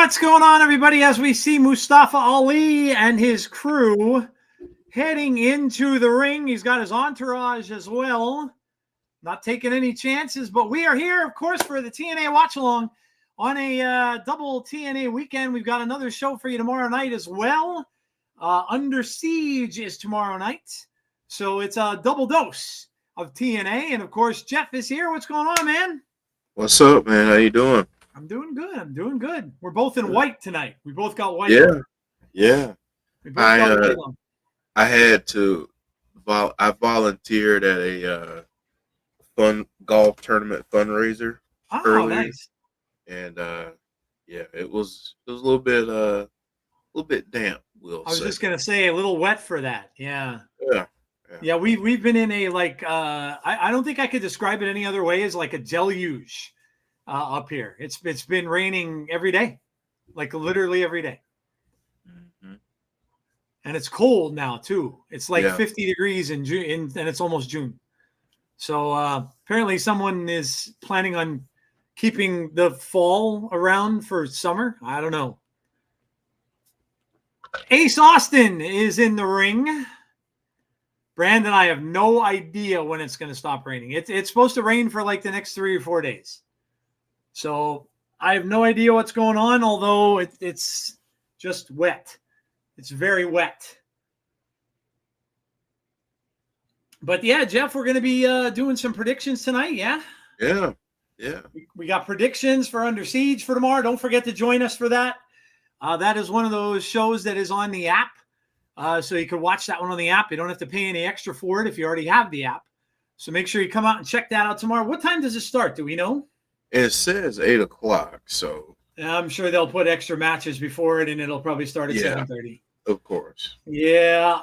What's going on, everybody? As we see Mustafa Ali and his crew heading into the ring, he's got his entourage as well. Not taking any chances, but we are here, of course, for the TNA Watch Along on a double TNA weekend. We've got another show for you tomorrow night as well. Under Siege is tomorrow night, so it's a double dose of TNA. And of course, Jeff is here. What's going on, man? What's up, man? How you doing? I'm doing good. I'm doing good. We're both in white tonight. We both got white. Yeah, yeah. We both got white on. I had to. I volunteered at a fun golf tournament fundraiser earlier, Nice. and yeah, it was a little bit damp. I was just gonna say a little wet for that. Yeah. Yeah. We've been in a I don't think I could describe it any other way as like a deluge up here. It's been raining every day, like literally every day. Mm-hmm. And it's cold now too. It's like 50 degrees in June, and it's almost June. So apparently someone is planning on keeping the fall around for summer. I don't know. Ace Austin is in the ring. Brandon, I have no idea when it's going to stop raining. It's supposed to rain for like the next 3 or 4 days. So I have no idea what's going on, although it's just wet. It's very wet. But yeah, Jeff, we're going to be doing some predictions tonight, yeah? Yeah. We got predictions for Under Siege for tomorrow. Don't forget to join us for that. That is one of those shows that is on the app. So you can watch that one on the app. You don't have to pay any extra for it if you already have the app. So make sure you come out and check that out tomorrow. What time does it start? Do we know? It says 8 o'clock, so I'm sure they'll put extra matches before it, and it'll probably start at 7:30. Of course. Yeah.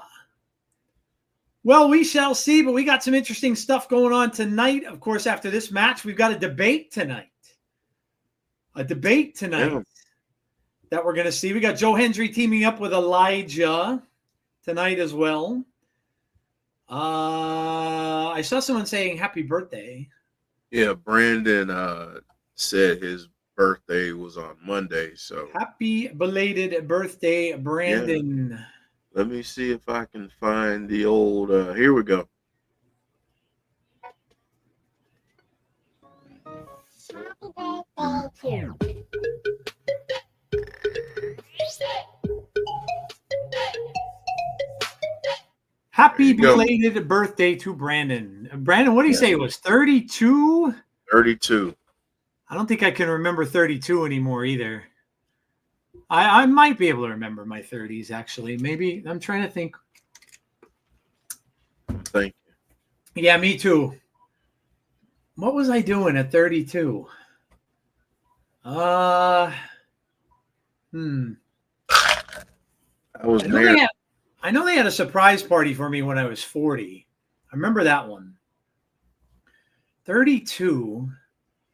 Well, we shall see, but we got some interesting stuff going on tonight. Of course, after this match, we've got a debate tonight. That we're going to see. We got Joe Hendry teaming up with Elijah tonight as well. I saw someone saying happy birthday. Yeah, Brandon said his birthday was on Monday, so happy belated birthday, Brandon. Yeah. Let me see if I can find the old here we go. Happy belated birthday to Brandon. Brandon, what do you say? It was 32? 32. I don't think I can remember 32 anymore either. I might be able to remember my 30s, actually. Maybe. I'm trying to think. Thank you. Yeah, me too. What was I doing at 32? I was married. I know they had a surprise party for me when I was 40. I remember that one. 32.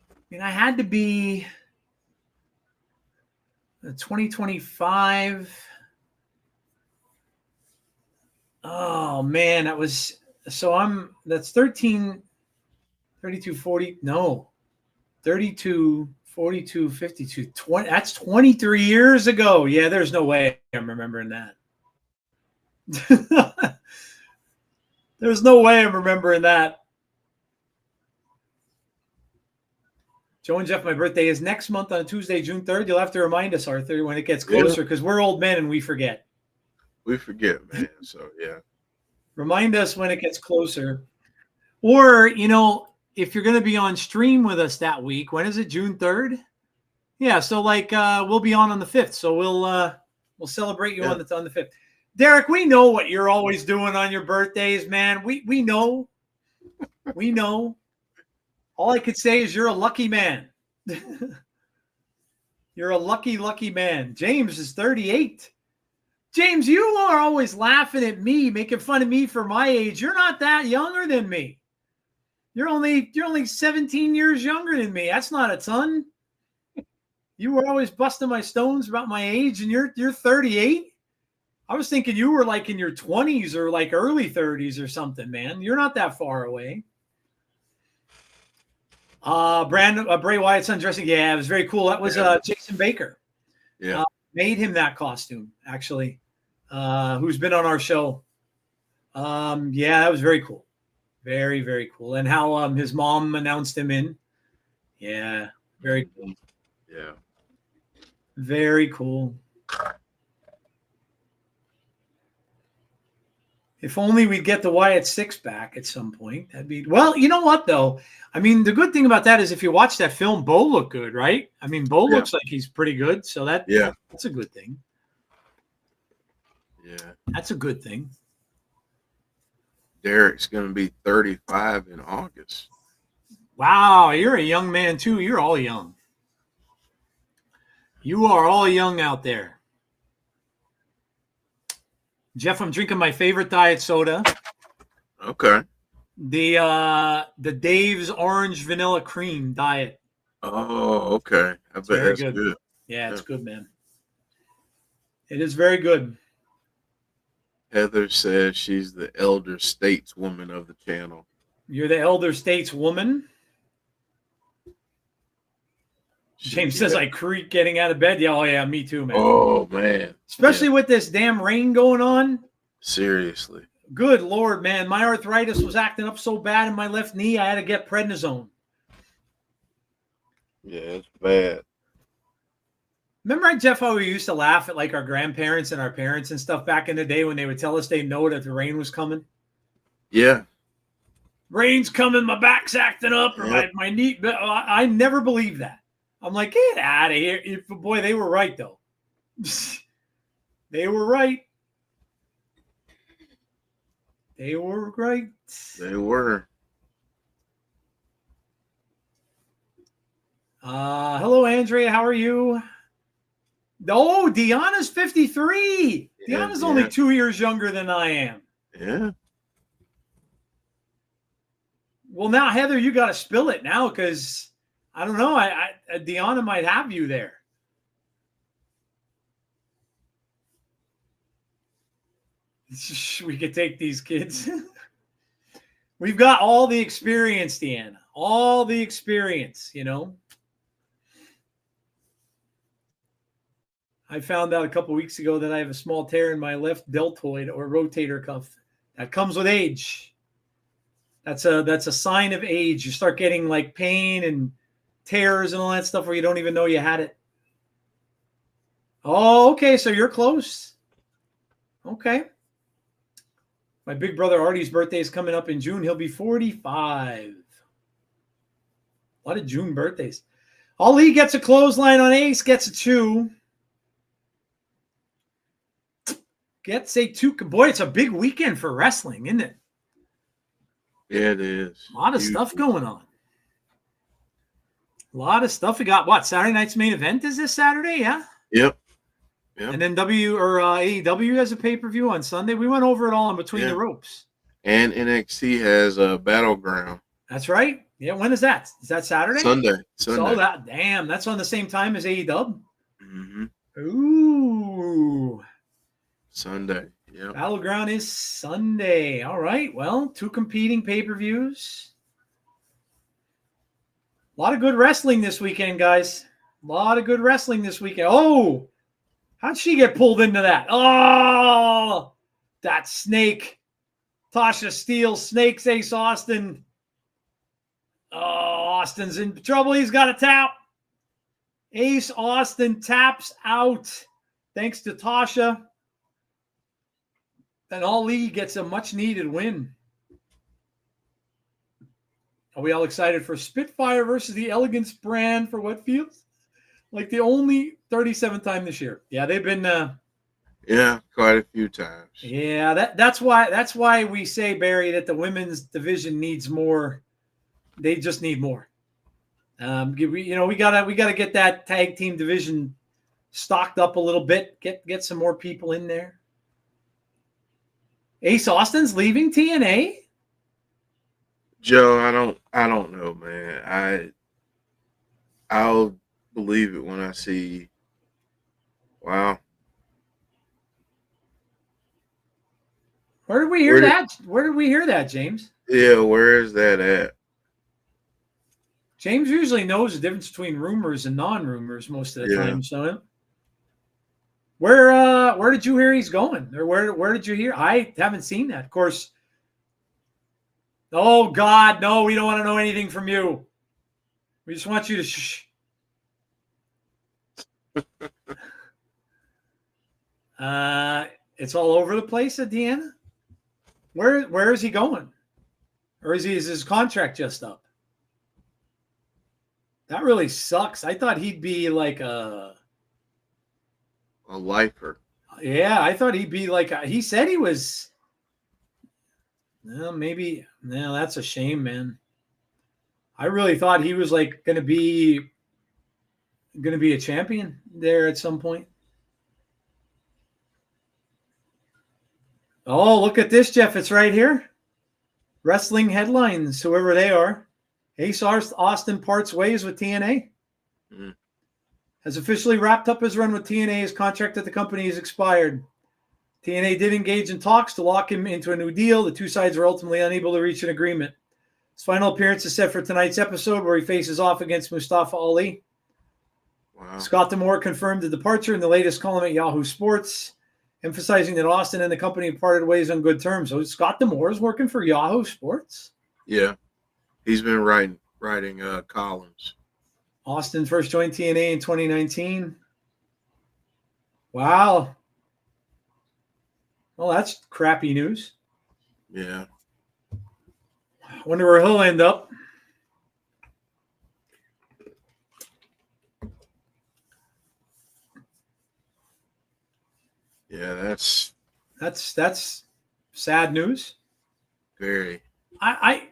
I mean, I had to be 2025. Oh, man, that's 13, 32, 40. No, 32, 42, 52, 20. That's 23 years ago. Yeah, there's no way I'm remembering that. There's no way I'm remembering that. Joe and Jeff, my birthday is next month on Tuesday, June 3rd. You'll have to remind us, Arthur, when it gets closer, because we're old men and we forget. We forget, man. So, yeah. Remind us when it gets closer. Or, if you're going to be on stream with us that week, when is it? June 3rd? Yeah, so we'll be on the 5th. So we'll celebrate you on the 5th. Derek, we know what you're always doing on your birthdays, man. We know. We know. All I could say is you're a lucky man. You're a lucky, lucky man. James is 38. James, you are always laughing at me, making fun of me for my age. You're not that younger than me. You're only 17 years younger than me. That's not a ton. You were always busting my stones about my age, and you're 38. I was thinking you were like in your 20s or like early 30s or something, man. You're not that far away. Bray Wyatt's undressing. Yeah, it was very cool. That was Jason Baker. Yeah. Made him that costume, actually, who's been on our show. Yeah, that was very cool. Very, very cool. And how his mom announced him in. Yeah, very cool. Yeah. Very cool. If only we'd get the Wyatt Six back at some point. That'd be well. You know what though? I mean, the good thing about that is if you watch that film, Bo looked good, right? I mean, Bo looks like he's pretty good. So that's a good thing. Yeah, that's a good thing. Derek's going to be 35 in August. Wow, you're a young man too. You're all young. You are all young out there. Jeff, I'm drinking my favorite diet soda. Okay. The Dave's Orange Vanilla Cream Diet. Oh, okay. I bet that's good. Yeah, it's good, man. It is very good. Heather says she's the elder stateswoman of the channel. You're the elder stateswoman? James says I creak getting out of bed. Yeah, oh yeah, me too, man. Oh man. Especially with this damn rain going on. Seriously. Good Lord, man. My arthritis was acting up so bad in my left knee, I had to get prednisone. Yeah, it's bad. Remember, Jeff, how we used to laugh at like our grandparents and our parents and stuff back in the day when they would tell us they know that the rain was coming? Yeah. Rain's coming, my back's acting up, or my knee. I never believed that. I'm like, get out of here. Boy, they were right, though. They were right. They were right. They were. Hello, Andrea. How are you? Oh, Deanna's 53. Yeah, Deanna's only 2 years younger than I am. Yeah. Well, now, Heather, you got to spill it now because I don't know. Deanna might have you there. We could take these kids. We've got all the experience, Deanna. All the experience, you know. I found out a couple weeks ago that I have a small tear in my left deltoid or rotator cuff. That comes with age. That's a sign of age. You start getting like pain and tears and all that stuff where you don't even know you had it. Oh, okay. So you're close. Okay. My big brother Artie's birthday is coming up in June. He'll be 45. A lot of June birthdays. Ali gets a clothesline on Ace, gets a 2. Gets a 2. Boy, it's a big weekend for wrestling, isn't it? Yeah, it is. A lot of stuff going on. A lot of stuff. We got what? Saturday night's main event is this Saturday, yeah? Yep. And then AEW has a pay-per-view on Sunday. We went over it all in between the ropes. And NXT has a Battleground. That's right. Yeah, when is that? Is that Saturday? Sunday. So that's on the same time as AEW. Mm-hmm. Ooh. Sunday. Yeah. Battleground is Sunday. All right. Well, 2 competing pay-per-views. A lot of good wrestling this weekend, guys. A lot of good wrestling this weekend. Oh, how'd she get pulled into that? Oh, that snake. Tasha Steele snakes Ace Austin. Oh, Austin's in trouble. He's got a tap. Ace Austin taps out thanks to Tasha. And Ali gets a much-needed win. Are we all excited for Spitfire versus the Elegance brand for what feels like the only 37th time this year? Yeah, they've been quite a few times. Yeah, that's why we say, Barry, that the women's division needs more. They just need more. We gotta get that tag team division stocked up a little bit. Get some more people in there. Ace Austin's leaving TNA? Joe, I don't know, man. I'll believe it when I see. Wow. Where did we hear that? Where did we hear that, James? Yeah, where is that at? James usually knows the difference between rumors and non-rumors most of the time, so Where did you hear he's going? Or where did you hear? I haven't seen that. Of course. Oh God, no, we don't want to know anything from you. We just want you to shh. It's all over the place at Deanna. Where is he going? Or is his contract just up? That really sucks. I thought he'd be like a lifer. Yeah, I thought he'd be like he said he was. Well, maybe. No, that's a shame, man. I really thought he was like going to be a champion there at some point. Oh, look at this, Jeff. It's right here. Wrestling headlines, whoever they are. Ace Austin parts ways with TNA. Mm. Has officially wrapped up his run with TNA. His contract at the company has expired. TNA did engage in talks to lock him into a new deal. The two sides were ultimately unable to reach an agreement. His final appearance is set for tonight's episode, where he faces off against Mustafa Ali. Wow. Scott D'Amore confirmed the departure in the latest column at Yahoo Sports, emphasizing that Austin and the company have parted ways on good terms. So Scott D'Amore is working for Yahoo Sports? Yeah. He's been writing columns. Austin first joined TNA in 2019. Wow. Well, that's crappy news. Yeah. I wonder where he'll end up. Yeah, that's sad news. Very. I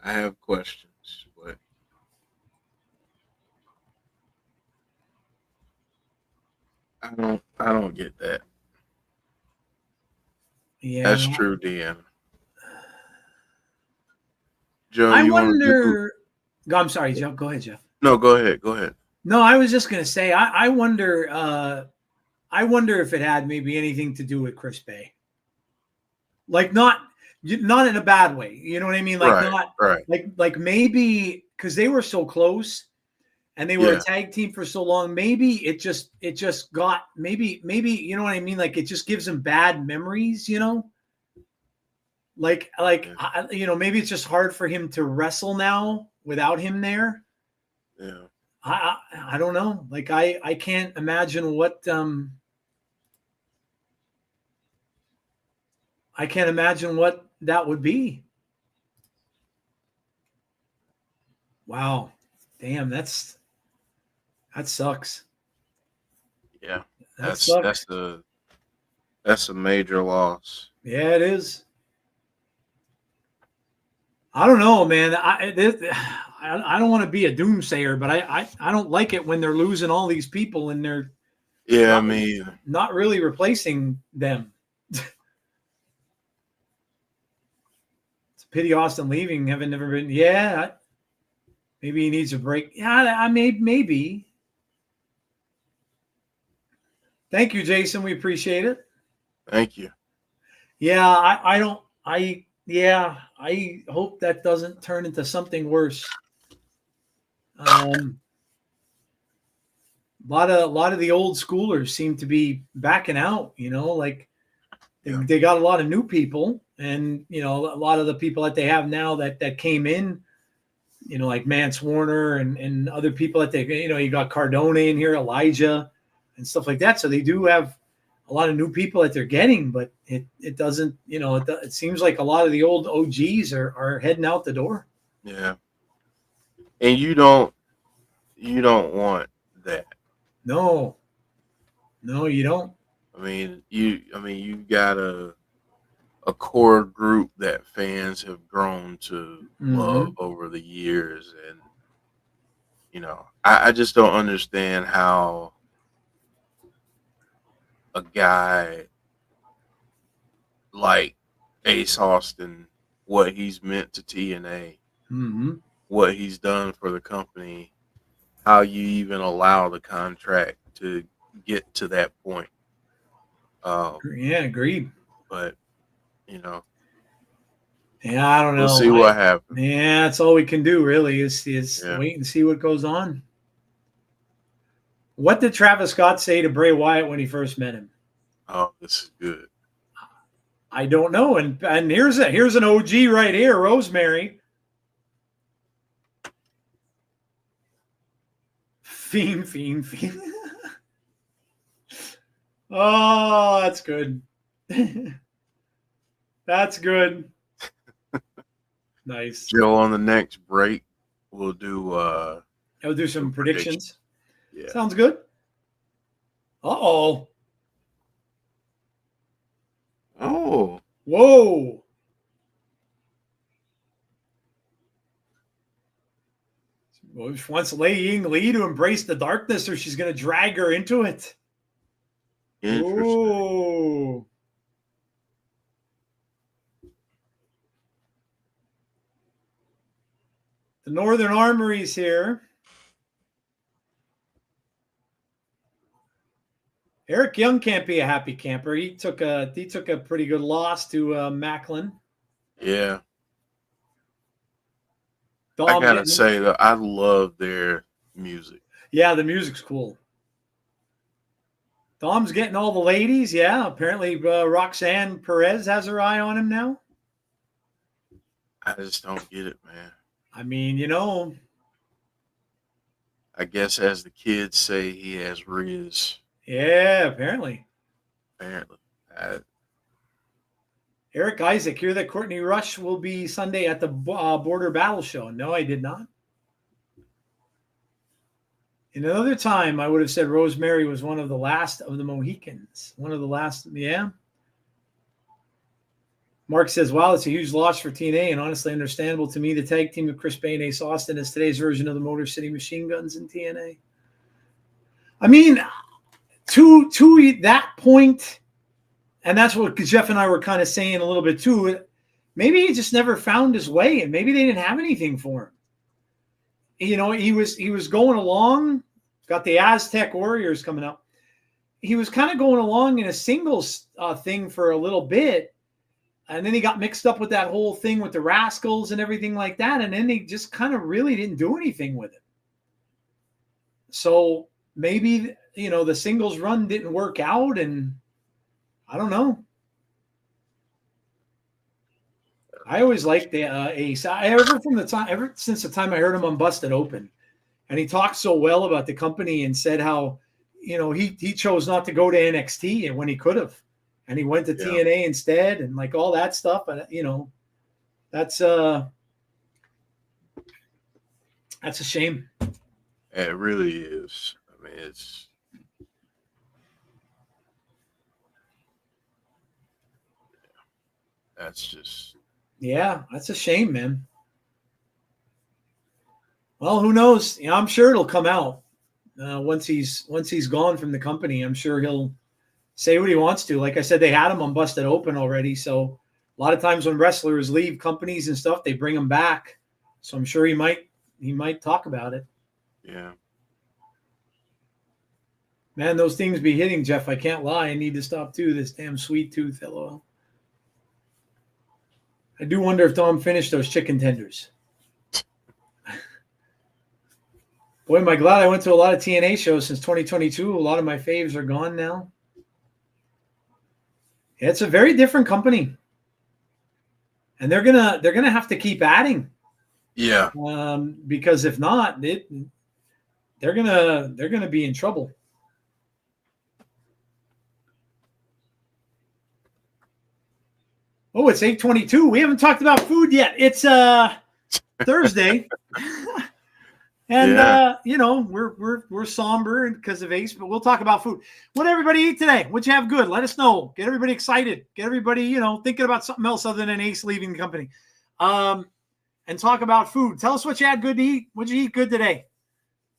have questions, but I don't get that. Yeah, that's true, Deanna. Joe, I wonder. I'm sorry, Joe. Go ahead, Jeff. No, go ahead. No, I was just gonna say, I wonder. I wonder if it had maybe anything to do with Chris Bay. Like not in a bad way, you know what I mean? Like right. Like maybe because they were so close and they were a tag team for so long. Maybe it just got maybe you know what I mean? Like it just gives them bad memories, you know. Like you know, maybe it's just hard for him to wrestle now without him there. Yeah. I don't know. Like I can't imagine what I can't imagine what that would be. Wow. Damn, that sucks. Yeah. That's a major loss. Yeah, it is. I don't know, man. I don't want to be a doomsayer, but I don't like it when they're losing all these people and they're not really replacing them. It's a pity Austin leaving. Haven't never been. Yeah, maybe he needs a break. Yeah, I maybe. Thank you, Jason. We appreciate it. Thank you. Yeah, I hope that doesn't turn into something worse. A lot of the old schoolers seem to be backing out, you know, like they got a lot of new people, and you know, a lot of the people that they have now that came in, you know, like Mance Warner and other people that you know, you got Cardone in here, Elijah and stuff like that. So they do have a lot of new people that they're getting, but it doesn't, you know, it seems like a lot of the old OGs are heading out the door. Yeah. And you don't want that. No, you don't. I mean, you got a core group that fans have grown to love over the years, and you know, I just don't understand how a guy like Ace Austin, what he's meant to TNA, what he's done for the company, how you even allow the contract to get to that point. Yeah, agreed. But you know, yeah, I don't know. We'll see what happens. Yeah, that's all we can do, really, is wait and see what goes on. What did Travis Scott say to Bray Wyatt when he first met him? Oh, this is good. I don't know. And here's an OG right here, Rosemary. Fiend. Oh, that's good. That's good. Nice. Joe, on the next break, we'll do I'll do some predictions. Yeah. Sounds good. Uh-oh. Oh. Whoa. Well, she wants Lei Ying Li to embrace the darkness, or she's going to drag her into it. Interesting. Ooh. The Northern Armory's here. Eric Young can't be a happy camper. He took a pretty good loss to Macklin. Yeah. Dom I gotta say that I love their music. Yeah, the music's cool. Dom's getting all the ladies. Yeah, apparently Roxanne Perez has her eye on him now. I just don't get it, man. I mean, you know. I guess as the kids say, he has Riz. Yeah, apparently. Eric Isaac, hear that Courtney Rush will be Sunday at the Border Battle Show. No, I did not. In another time, I would have said Rosemary was one of the last of the Mohicans. One of the last, yeah. Mark says, wow, it's a huge loss for TNA, and honestly understandable to me. The tag team of Chris Bay and Ace Austin is today's version of the Motor City Machine Guns in TNA. I mean, to that point, and that's what Jeff and I were kind of saying a little bit too, maybe he just never found his way, and maybe they didn't have anything for him. You know, he was going along, got the Aztec Warriors coming up. He was kind of going along in a singles thing for a little bit, and then he got mixed up with that whole thing with the Rascals and everything like that, and then they just kind of really didn't do anything with it. So maybe, you know, the singles run didn't work out, and I don't know. I always liked the Ace. Ever since the time I heard him on Busted Open, and he talked so well about the company and said how, you know, he chose not to go to NXT when he could have, and he went to TNA instead, and like all that stuff. And you know, that's a shame. It really is. I mean, that's just. Yeah, that's a shame, man. Well, who knows? You know, I'm sure it'll come out once he's gone from the company. I'm sure he'll say what he wants to. Like I said, they had him on Busted Open already. So a lot of times when wrestlers leave companies and stuff, they bring him back. So I'm sure he might talk about it. Yeah. Man, those things be hitting, Jeff. I can't lie. I need to stop too. This damn sweet tooth, LOL. I do wonder if Dom finished those chicken tenders. Boy, am I glad I went to a lot of TNA shows since 2022. A lot of my faves are gone now. Yeah, it's a very different company, and they're gonna have to keep adding. Yeah. Because if not, they're gonna be in trouble. Oh, it's 8:22. We haven't talked about food yet. It's Thursday. And you know, we're somber because of Ace, but we'll talk about food. What did everybody eat today? What'd you have good? Let us know. Get everybody excited. Get everybody, you know, thinking about something else other than Ace leaving the company. And talk about food. Tell us what you had good to eat. What'd you eat good today?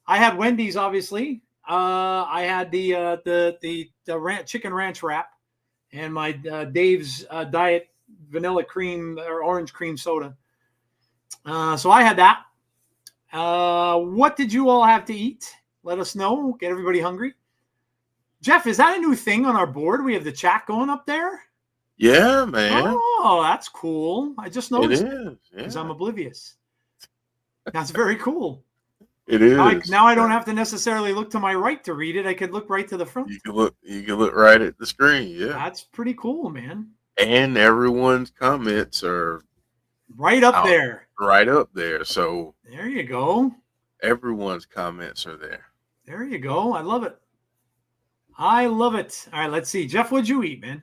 I had Wendy's, obviously. I had the chicken ranch wrap and my Dave's diet vanilla cream or orange cream soda. So I had that. What did you all have to eat? Let us know. Get everybody hungry. Jeff, is that a new thing on our board? We have the chat going up there? Yeah, man. Oh, that's cool. I just noticed it is. because I'm oblivious. That's very cool. It is. Now I don't have to necessarily look to my right to read it. I could look right to the front. You can look right at the screen. Yeah, That's pretty cool, man. and everyone's comments are right up there. Right up there. So there you go. Everyone's comments are there. There you go. I love it. I love it. All right, let's see. Jeff, what'd you eat, man?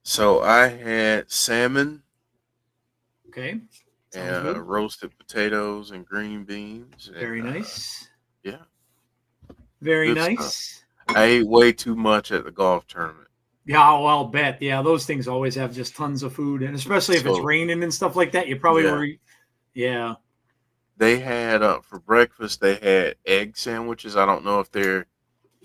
So I had salmon. Okay. And roasted potatoes and green beans. Very nice. Yeah. Very Good nice. Stuff. I ate way too much at the golf tournament. Yeah, well, I'll bet. Yeah, those things always have just tons of food. And especially if it's raining and stuff like that, you probably were. Yeah. They had, for breakfast, they had egg sandwiches. I don't know if they're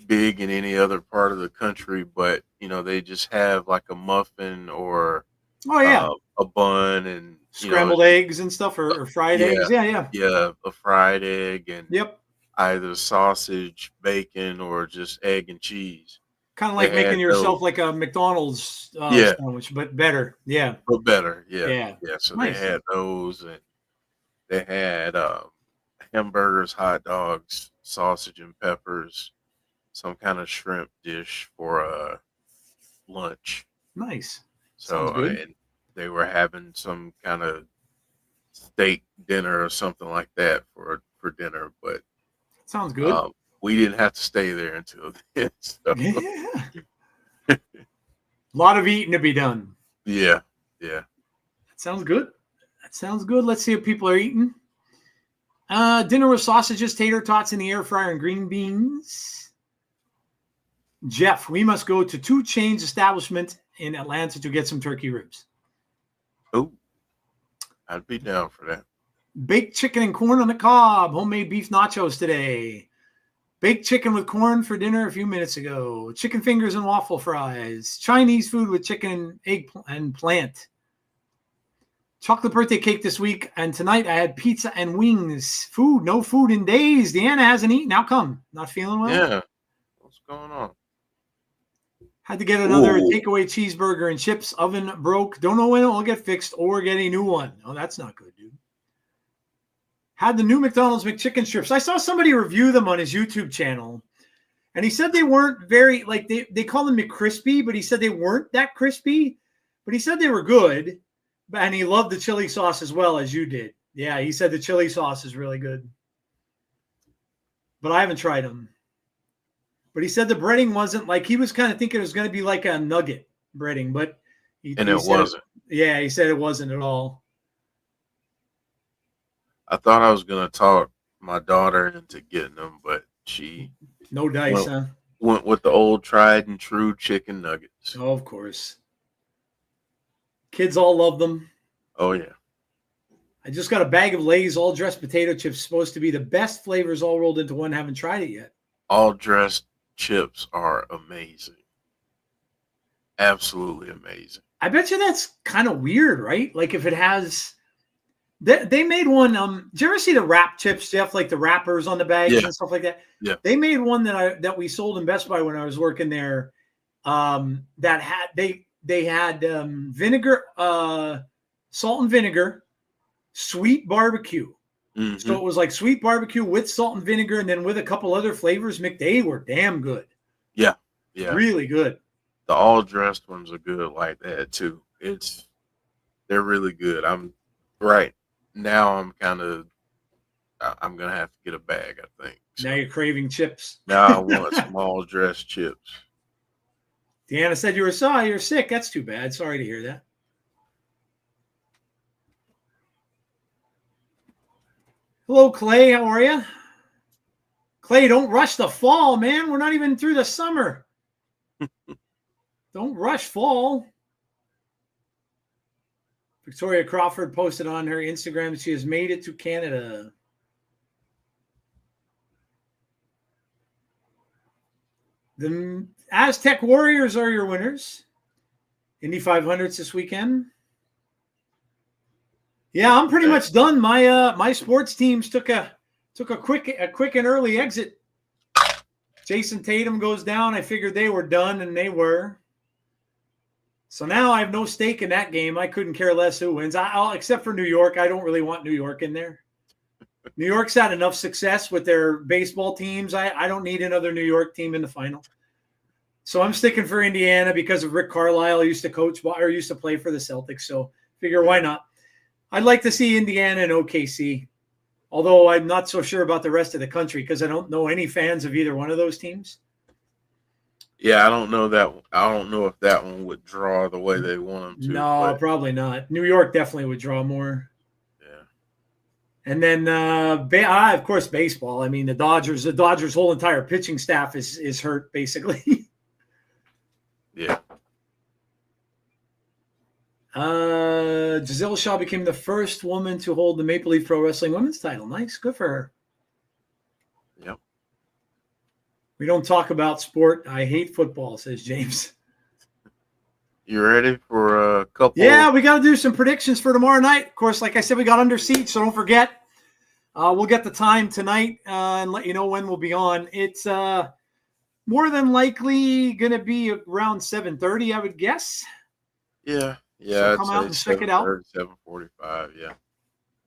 big in any other part of the country, but, they just have like a muffin or a bun and scrambled eggs and stuff or fried eggs. Yeah, a fried egg and yep, either sausage, bacon, or just egg and cheese. Kind of like making yourself like a McDonald's sandwich, but better. Yeah. But better. Yeah. Yeah. So nice. They had those, and they had hamburgers, hot dogs, sausage and peppers, some kind of shrimp dish for lunch. Nice. So and they were having some kind of steak dinner or something like that for dinner, but sounds good. We didn't have to stay there until then. So. Yeah. A lot of eating to be done. Yeah. That sounds good. Let's see what people are eating. Dinner with sausages, tater tots in the air fryer, and green beans. Jeff, we must go to 2 Chainz establishment in Atlanta to get some turkey ribs. Oh, I'd be down for that. Baked chicken and corn on the cob. Homemade beef nachos today. Baked chicken with corn for dinner a few minutes ago. Chicken fingers and waffle fries. Chinese food with chicken and egg and plant. Chocolate birthday cake this week. And tonight I had pizza and wings. No food in days. Deanna hasn't eaten. How come? Not feeling well? Yeah. What's going on? Had to get another takeaway cheeseburger and chips. Oven broke. Don't know when it will get fixed or get a new one. Oh, that's not good, dude. Had the new McDonald's McChicken strips. I saw somebody review them on his YouTube channel. And he said they weren't very, like, they call them McCrispy, but he said they weren't that crispy. But he said they were good. And he loved the chili sauce as well, as you did. Yeah, he said the chili sauce is really good. But I haven't tried them. But he said the breading wasn't like, he was kind of thinking it was going to be like a nugget breading, but it wasn't. Yeah, he said it wasn't at all. I thought I was going to talk my daughter into getting them, but she no dice, went with the old tried and true chicken nuggets. Oh, of course. Kids all love them. Oh, yeah. I just got a bag of Lay's all dressed potato chips. Supposed to be the best flavors all rolled into one. Haven't tried it yet. All dressed chips are amazing. Absolutely amazing. I bet you that's kind of weird, right? Like if it has, they made one. Did you ever see the wrap chips, Jeff? Like the wrappers on the bags and stuff like that. Yeah. They made one that we sold in Best Buy when I was working there. That had they had vinegar, salt and vinegar, sweet barbecue. Mm-hmm. So it was like sweet barbecue with salt and vinegar, and then with a couple other flavors. They were damn good. Yeah. Really good. The all dressed ones are good like that too. They're really good. I'm right now. I'm gonna have to get a bag. I think. So now you're craving chips. Now I want some all dressed chips. Deanna said you're sick. That's too bad. Sorry to hear that. Hello, Clay. How are you? Clay, don't rush the fall, man. We're not even through the summer. Don't rush fall. Victoria Crawford posted on her Instagram that she has made it to Canada. The Aztec Warriors are your winners. Indy 500s this weekend. Yeah, I'm pretty much done. My sports teams took a quick and early exit. Jason Tatum goes down. I figured they were done, and they were. So now I have no stake in that game. I couldn't care less who wins. I'll except for New York. I don't really want New York in there. New York's had enough success with their baseball teams. I don't need another New York team in the final. So I'm sticking for Indiana because of Rick Carlisle used to coach or used to play for the Celtics. So figure why not? I'd like to see Indiana and OKC, although I'm not so sure about the rest of the country because I don't know any fans of either one of those teams. Yeah, I don't know that. I don't know if that one would draw the way they want them to. No, probably not. New York definitely would draw more. Yeah. And then, of course, baseball. I mean, the Dodgers' whole entire pitching staff is hurt, basically. Yeah. Giselle Shaw became the first woman to hold the Maple Leaf Pro Wrestling Women's title. Nice. Good for her. Yep. We don't talk about sport. I hate football, says James. You ready for a couple? Yeah, we got to do some predictions for tomorrow night. Of course, like I said, we got under siege, so don't forget. We'll get the time tonight and let you know when we'll be on. It's more than likely going to be around 7:30, I would guess. Yeah. So come out and check it out. 7:45, yeah.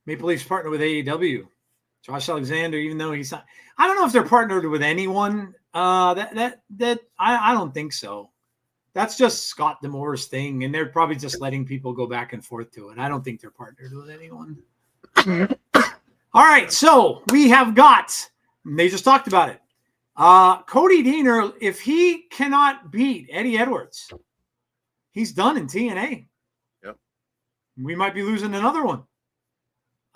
Maple Leafs partner with AEW. Josh Alexander, even though he's not, I don't know if they're partnered with anyone. I don't think so. That's just Scott D'Amore's thing, and they're probably just letting people go back and forth to it. I don't think they're partnered with anyone. All right, so we have got, they just talked about it. Cody Deaner, if he cannot beat Eddie Edwards, he's done in TNA. Yep. We might be losing another one.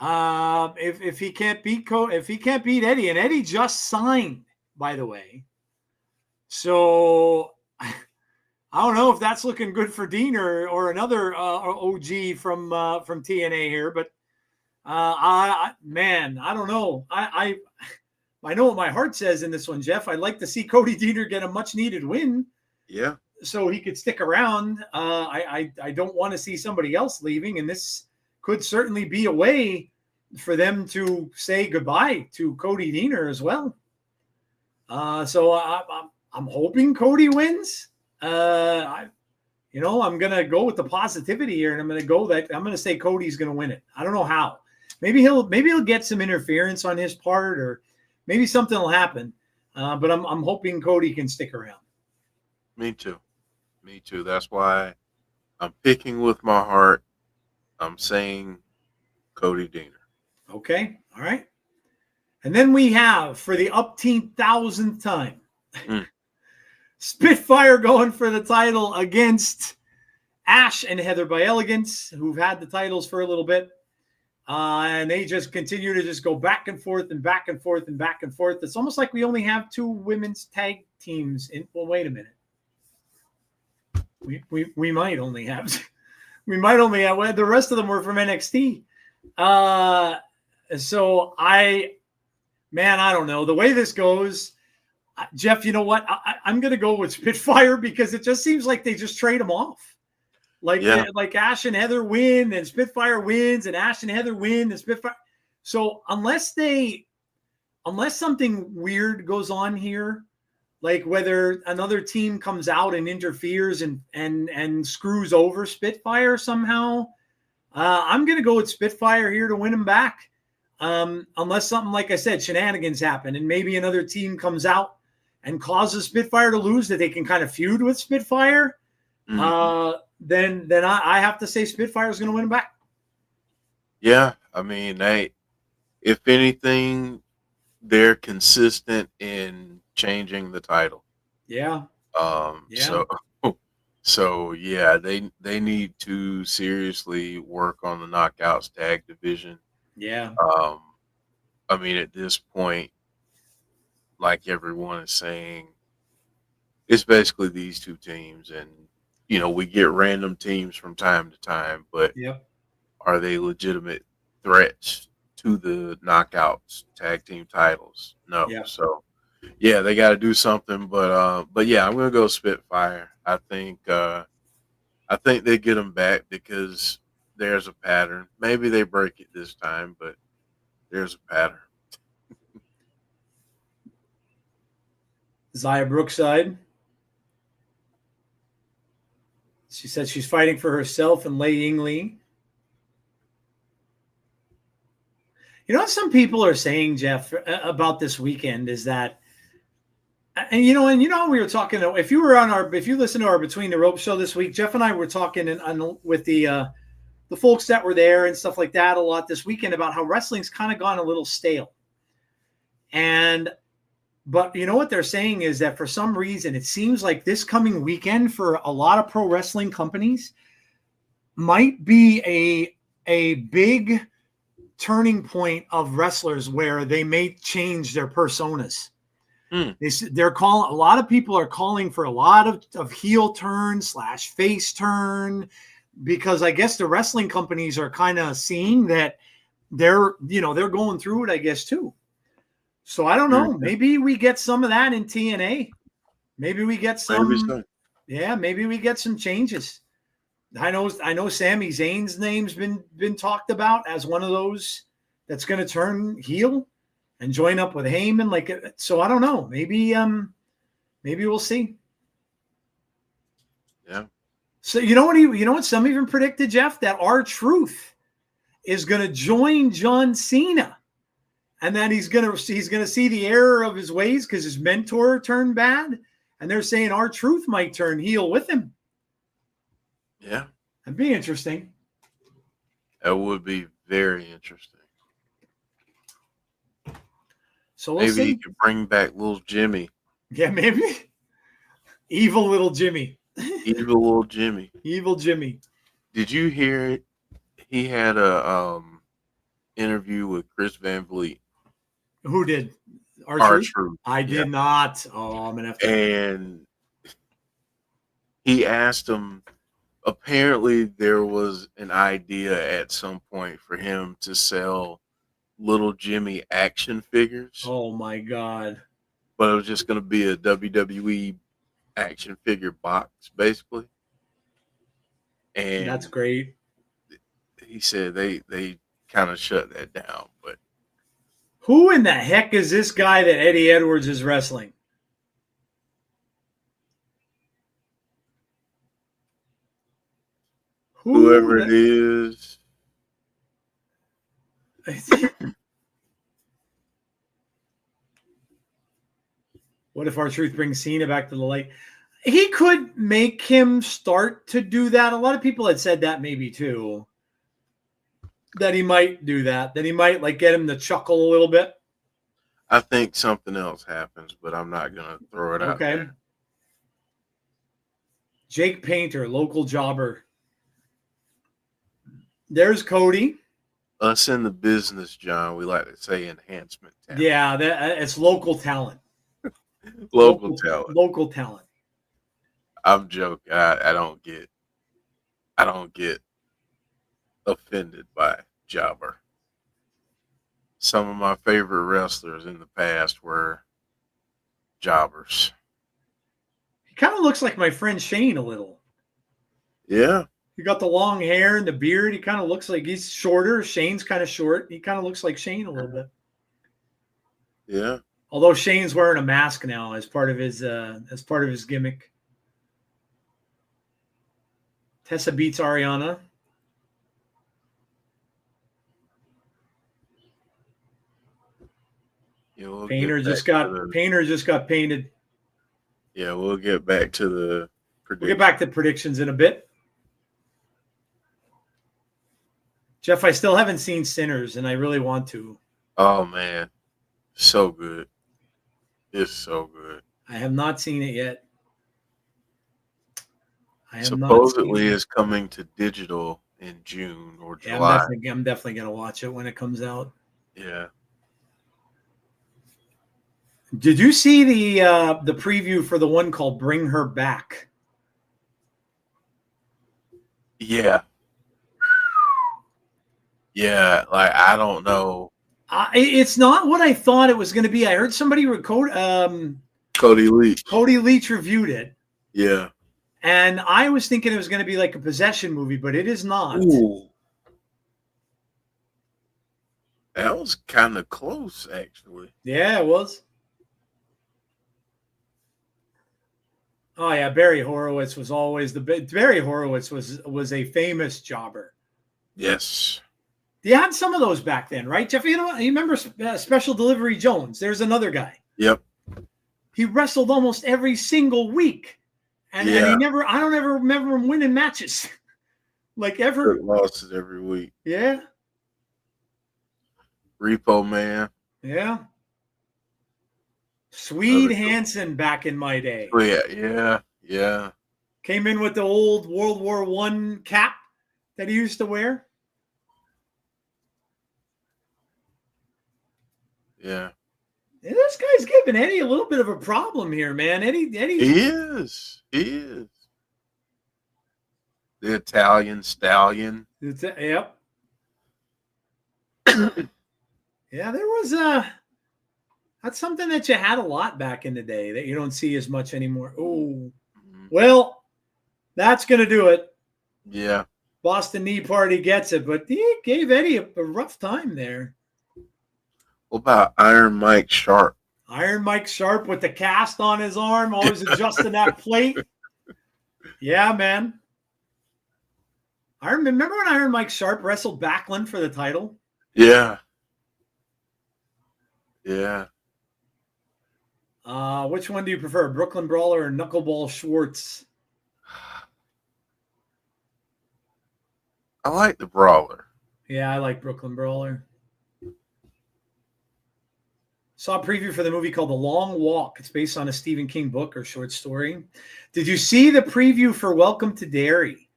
If he can't beat Eddie, and Eddie just signed, by the way. So I don't know if that's looking good for Deaner or another OG from TNA here, but I don't know. I know what my heart says in this one, Jeff. I'd like to see Cody Deaner get a much needed win. Yeah. So he could stick around. I don't want to see somebody else leaving, and this could certainly be a way for them to say goodbye to Cody Deaner as well. So I'm hoping Cody wins. I'm going to go with the positivity here, and I'm going to say Cody's going to win it. I don't know how. Maybe he'll get some interference on his part, or maybe something will happen. But I'm hoping Cody can stick around. Me too. That's why I'm picking with my heart. I'm saying Cody Deaner. Okay. All right. And then we have, for the 10,000th time, Spitfire going for the title against Ash and Heather by Elegance, who've had the titles for a little bit. And they just continue to just go back and forth and back and forth and back and forth. It's almost like we only have 2 women's tag teams. Well, wait a minute. We might only have the rest of them were from NXT. So I don't know the way this goes. Jeff, you know what? I'm going to go with Spitfire because it just seems like they just trade them off. Like Ash and Heather win and Spitfire wins and Ash and Heather win and Spitfire. So unless something weird goes on here, like whether another team comes out and interferes and screws over Spitfire somehow, I'm going to go with Spitfire here to win them back. Unless something, like I said, shenanigans happen and maybe another team comes out and causes Spitfire to lose that they can kind of feud with Spitfire. Then I have to say Spitfire is going to win them back. Yeah. I mean, if anything, they're consistent in changing the title. Yeah. So yeah, they need to seriously work on the Knockouts tag division. Yeah. I mean, at this point, like everyone is saying, it's basically these 2 teams, and we get random teams from time to time, but are they legitimate threats to the Knockouts tag team titles? No. Yeah. So yeah, they got to do something, but yeah, I'm going to go Spitfire. I think they get them back because there's a pattern. Maybe they break it this time, but there's a pattern. Zaya Brookside. She said she's fighting for herself and Lei Yingli. You know what some people are saying, Jeff, about this weekend is that, and you know, we were talking. If you listen to our Between the Ropes show this week, Jeff and I were talking with the folks that were there and stuff like that a lot this weekend about how wrestling's kind of gone a little stale. But you know what they're saying is that for some reason it seems like this coming weekend for a lot of pro wrestling companies might be a big turning point of wrestlers where they may change their personas. A lot of people are calling for a lot of heel turn / face turn, because I guess the wrestling companies are kind of seeing that they're going through it, I guess, too. So I don't know. Maybe we get some of that in TNA. Maybe we get some. Yeah, maybe we get some changes. I know Sami Zayn's name's been talked about as one of those that's going to turn heel and join up with Heyman. So I don't know. Maybe we'll see. Yeah. So you know what some even predicted, Jeff, that R-Truth is going to join John Cena, and then he's going to see the error of his ways because his mentor turned bad, and they're saying R-Truth might turn heel with him. Yeah. That'd be interesting. That would be very interesting. So we'll see. Maybe you could bring back little Jimmy. Yeah, maybe. Evil little Jimmy. Evil little Jimmy. Evil Jimmy. Did you hear it? He had a interview with Chris Van Vliet. Who did? R-Truth. I did not. Oh, I'm gonna have to. And he asked him. Apparently, there was an idea at some point for him to sell little Jimmy action figures. Oh my God! But it was just going to be a WWE action figure box, basically. And that's great. He said they kind of shut that down. But who in the heck is this guy that Eddie Edwards is wrestling? Whoever it is. What if R-Truth brings Cena back to the light? He could make him start to do that. A lot of people had said that maybe too. That he might do that. That he might get him to chuckle a little bit. I think something else happens, but I'm not going to throw it out there. Jake Painter, local jobber. There's Cody. Us in the business, John, we like to say enhancement talent. Yeah, it's local talent. Local talent. Local talent. I'm joking. I don't get offended by jobber. Some of my favorite wrestlers in the past were jobbers. He kind of looks like my friend Shane a little. Yeah. He got the long hair and the beard. He kind of looks like he's shorter. Shane's kind of short. He kind of looks like Shane a little bit. Yeah. Although Shane's wearing a mask now as part of his gimmick. Tessa beats Ariana. Yeah, Painter just got painted. Yeah, we'll get back to the predictions. We'll get back to predictions in a bit. Jeff, I still haven't seen Sinners, and I really want to. Oh, man. So good. It's so good. I have not seen it yet. Supposedly it's coming to digital in June or July. I'm definitely going to watch it when it comes out. Yeah. Did you see the preview for the one called Bring Her Back? Yeah. Yeah, I don't know. It's not what I thought it was going to be. I heard somebody record. Cody Leach. Cody Leach reviewed it. Yeah. And I was thinking it was going to be like a possession movie, but it is not. Ooh. That was kind of close, actually. Yeah, it was. Oh yeah, Barry Horowitz was always Barry Horowitz was a famous jobber. Yes. You had some of those back then, right, Jeff? You remember Special Delivery Jones? There's another guy. Yep. He wrestled almost every single week. And I don't ever remember him winning matches. Like ever. Losses every week. Yeah. Repo Man. Yeah. Swede Hansen back in my day. Oh, yeah. Came in with the old World War I cap that he used to wear. Yeah. And this guy's giving Eddie a little bit of a problem here, man. Eddie. He is. The Italian stallion. Yep. Yeah, there was that's something that you had a lot back in the day that you don't see as much anymore. Oh, well, that's going to do it. Yeah. Boston Knee Party gets it, but he gave Eddie a rough time there. What about Iron Mike Sharp? Iron Mike Sharp with the cast on his arm, always adjusting that plate. Yeah, man. I remember when Iron Mike Sharp wrestled Backlund for the title. Yeah. Yeah. Which one do you prefer, Brooklyn Brawler or Knuckleball Schwartz? I like the Brawler. Yeah, I like Brooklyn Brawler. Saw a preview for the movie called The Long Walk. It's based on a Stephen King book or short story. Did you see the preview for Welcome to Derry?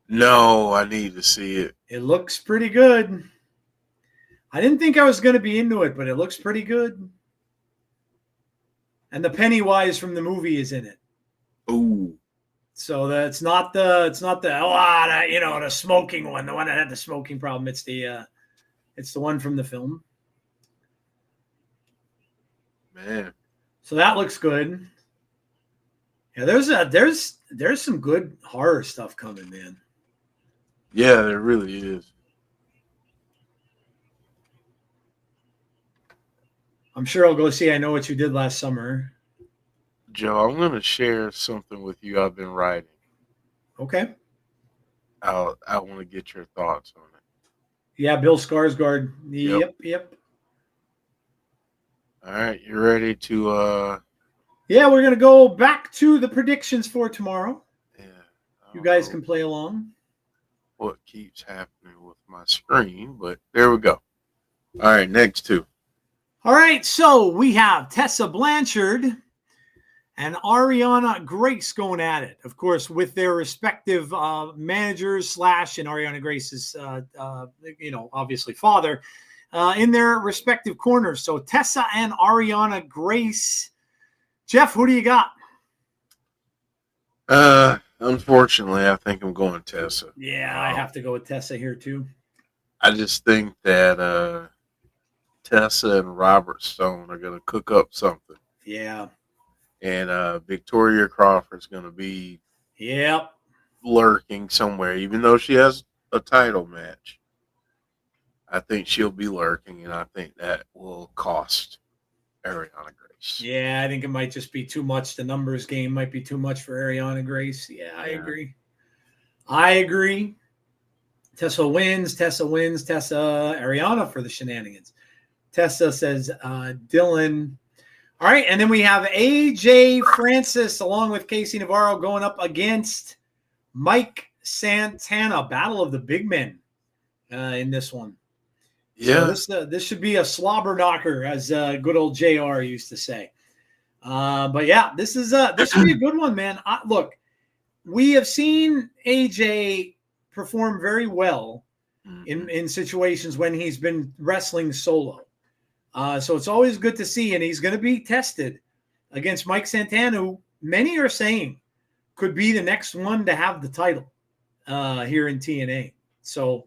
No, I need to see it. It looks pretty good. I didn't think I was going to be into it, but it looks pretty good. And the Pennywise from the movie is in it. Ooh. So it's not the the smoking one, the one that had the smoking problem. It's the one from the film. Man. So that looks good. Yeah, there's some good horror stuff coming, man. Yeah, there really is. I'm sure I'll go see I Know What You Did Last Summer. Joe, I'm going to share something with you I've been writing. Okay. I want to get your thoughts on it. Yeah, Bill Skarsgård. Yep. All right, you ready to Yeah, we're going to go back to the predictions for tomorrow. Yeah. You guys can play along. What keeps happening with my screen, but there we go. All right, next two. All right, so we have Tessa Blanchard and Ariana Grace going at it, of course, with their respective managers / and Ariana Grace's, obviously father, in their respective corners. So Tessa and Ariana Grace. Jeff, who do you got? Unfortunately, I think I'm going Tessa. Yeah, I have to go with Tessa here too. I just think that Tessa and Robert Stone are going to cook up something. Yeah. And Victoria Crawford's going to be lurking somewhere, even though she has a title match. I think she'll be lurking, and I think that will cost Ariana Grace. Yeah, I think it might just be too much. The numbers game might be too much for Ariana Grace. Yeah, I agree. Tessa wins. Ariana for the shenanigans. Tessa says Dylan. All right, and then we have AJ Francis along with Casey Navarro going up against Mike Santana. Battle of the big men in this one. Yeah. So this should be a slobber knocker, as good old JR used to say. But yeah, this should be a good one, man. Look, we have seen AJ perform very well in situations when he's been wrestling solo. So it's always good to see, and he's going to be tested against Mike Santana, who many are saying could be the next one to have the title here in TNA. So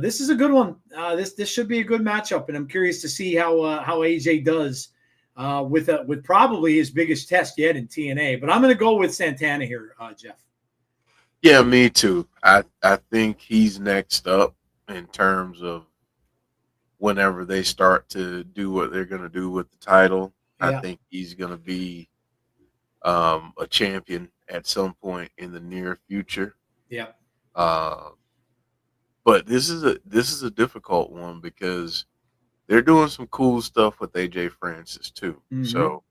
this is a good one. This should be a good matchup, and I'm curious to see how AJ does with probably his biggest test yet in TNA. But I'm going to go with Santana here, Jeff. Yeah, me too. I think he's next up in terms of whenever they start to do what they're going to do with the title. Yeah. I think he's going to be a champion at some point in the near future. Yeah. But this is a difficult one because they're doing some cool stuff with AJ Francis too. Mm-hmm. So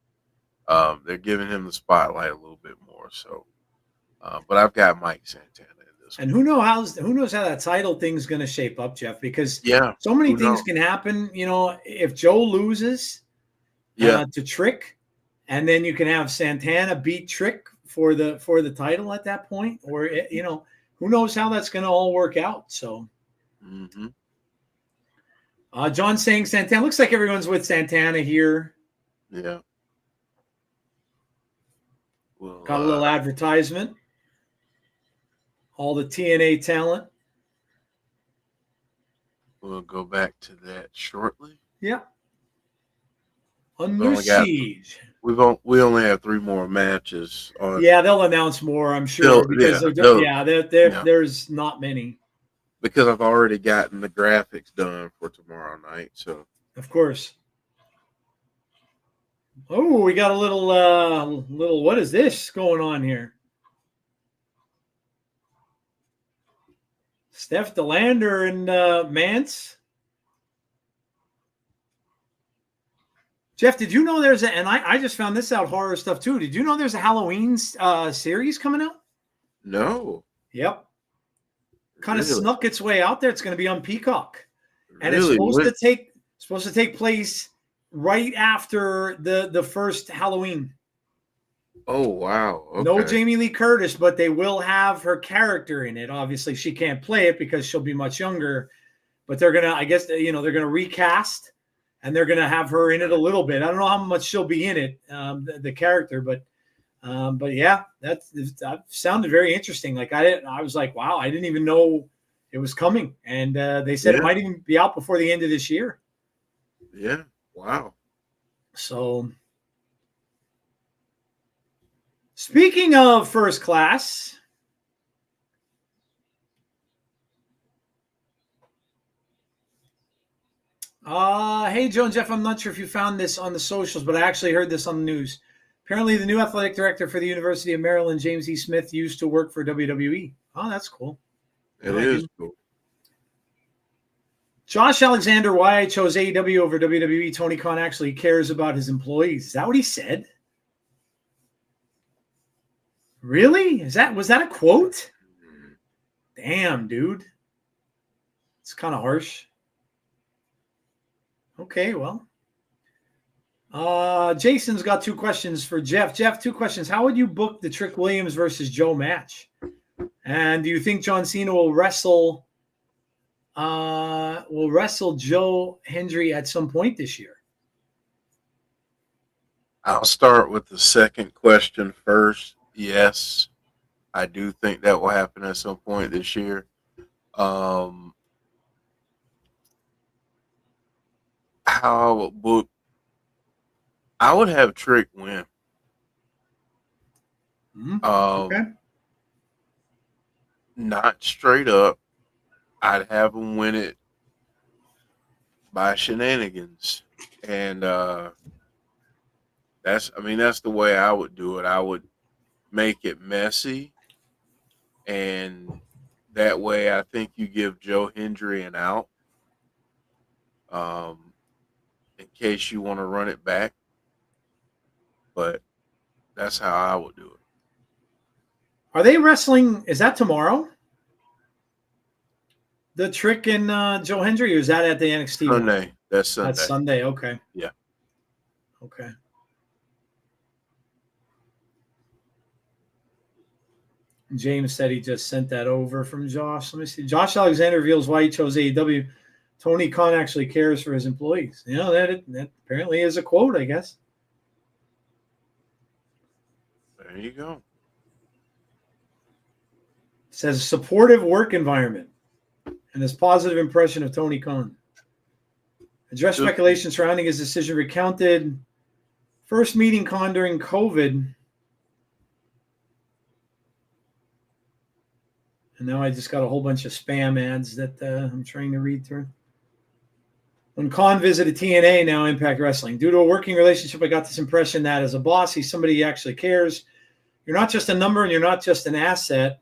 they're giving him the spotlight a little bit more. So, but I've got Mike Santana in this. And who knows how that title thing's going to shape up, Jeff? Because so many things can happen. You know, if Joe loses, to Trick, and then you can have Santana beat Trick for the title at that point, or you know, who knows how that's going to all work out. So, John saying Santana, looks like everyone's with Santana here. Yeah. Well, got a little advertisement. All the TNA talent. We'll go back to that shortly. Yeah. Under Siege. We only have 3 more matches. Yeah, they'll announce more, I'm sure, because there's not many. Because I've already gotten the graphics done for tomorrow night, so of course. Oh, we got a little what is this going on here? Steph DeLander and Mance. Jeff, did you know there's and I just found this out, horror stuff too. Did you know there's a Halloween series coming out? No. Yep. Kind of snuck its way out there. It's going to be on Peacock. And really? It's supposed to take place right after the first Halloween. Oh, wow. Okay. No Jamie Lee Curtis, but they will have her character in it. Obviously, she can't play it because she'll be much younger. But they're going to, I guess, they're going to recast, and they're going to have her in it a little bit. I don't know how much she'll be in it, the character, but yeah, that sounded very interesting. Like I was like, wow, I didn't even know it was coming. And they said it might even be out before the end of this year. Yeah. Wow. So, speaking of First Class, hey, Joe and Jeff, I'm not sure if you found this on the socials, but I actually heard this on the news. Apparently, the new athletic director for the University of Maryland, James E. Smith, used to work for WWE. Oh, that's cool. It is cool. Josh Alexander, why I chose AEW over WWE. Tony Khan actually cares about his employees. Is that what he said? Really? Was that a quote? Damn, dude. It's kind of harsh. Okay, well. Jason's got 2 questions for Jeff. Jeff, 2 questions. How would you book the Trick Williams versus Joe match? And do you think John Cena will wrestle Joe Hendry at some point this year? I'll start with the second question first. Yes, I do think that will happen at some point this year. How I would book, I would have Trick win. Okay. Not straight up. I'd have him win it by shenanigans. And that's the way I would do it. I would make it messy. And that way I think you give Joe Hendry an out. In case you want to run it back. But that's how I would do it. Are they wrestling? Is that tomorrow? The Trick and Joe Hendry, or is that at the NXT? Sunday. That's Sunday. That's Sunday. Okay. Yeah. Okay. James said he just sent that over from Josh. Let me see. Josh Alexander reveals why he chose AEW. Tony Khan actually cares for his employees. You know, that apparently is a quote, I guess. There you go. It says supportive work environment and his positive impression of Tony Khan. Address speculation surrounding his decision, recounted first meeting Khan during COVID. And now I just got a whole bunch of spam ads that I'm trying to read through. When Khan visited TNA, now Impact Wrestling, due to a working relationship, I got this impression that as a boss, he's somebody who actually cares. You're not just a number and you're not just an asset.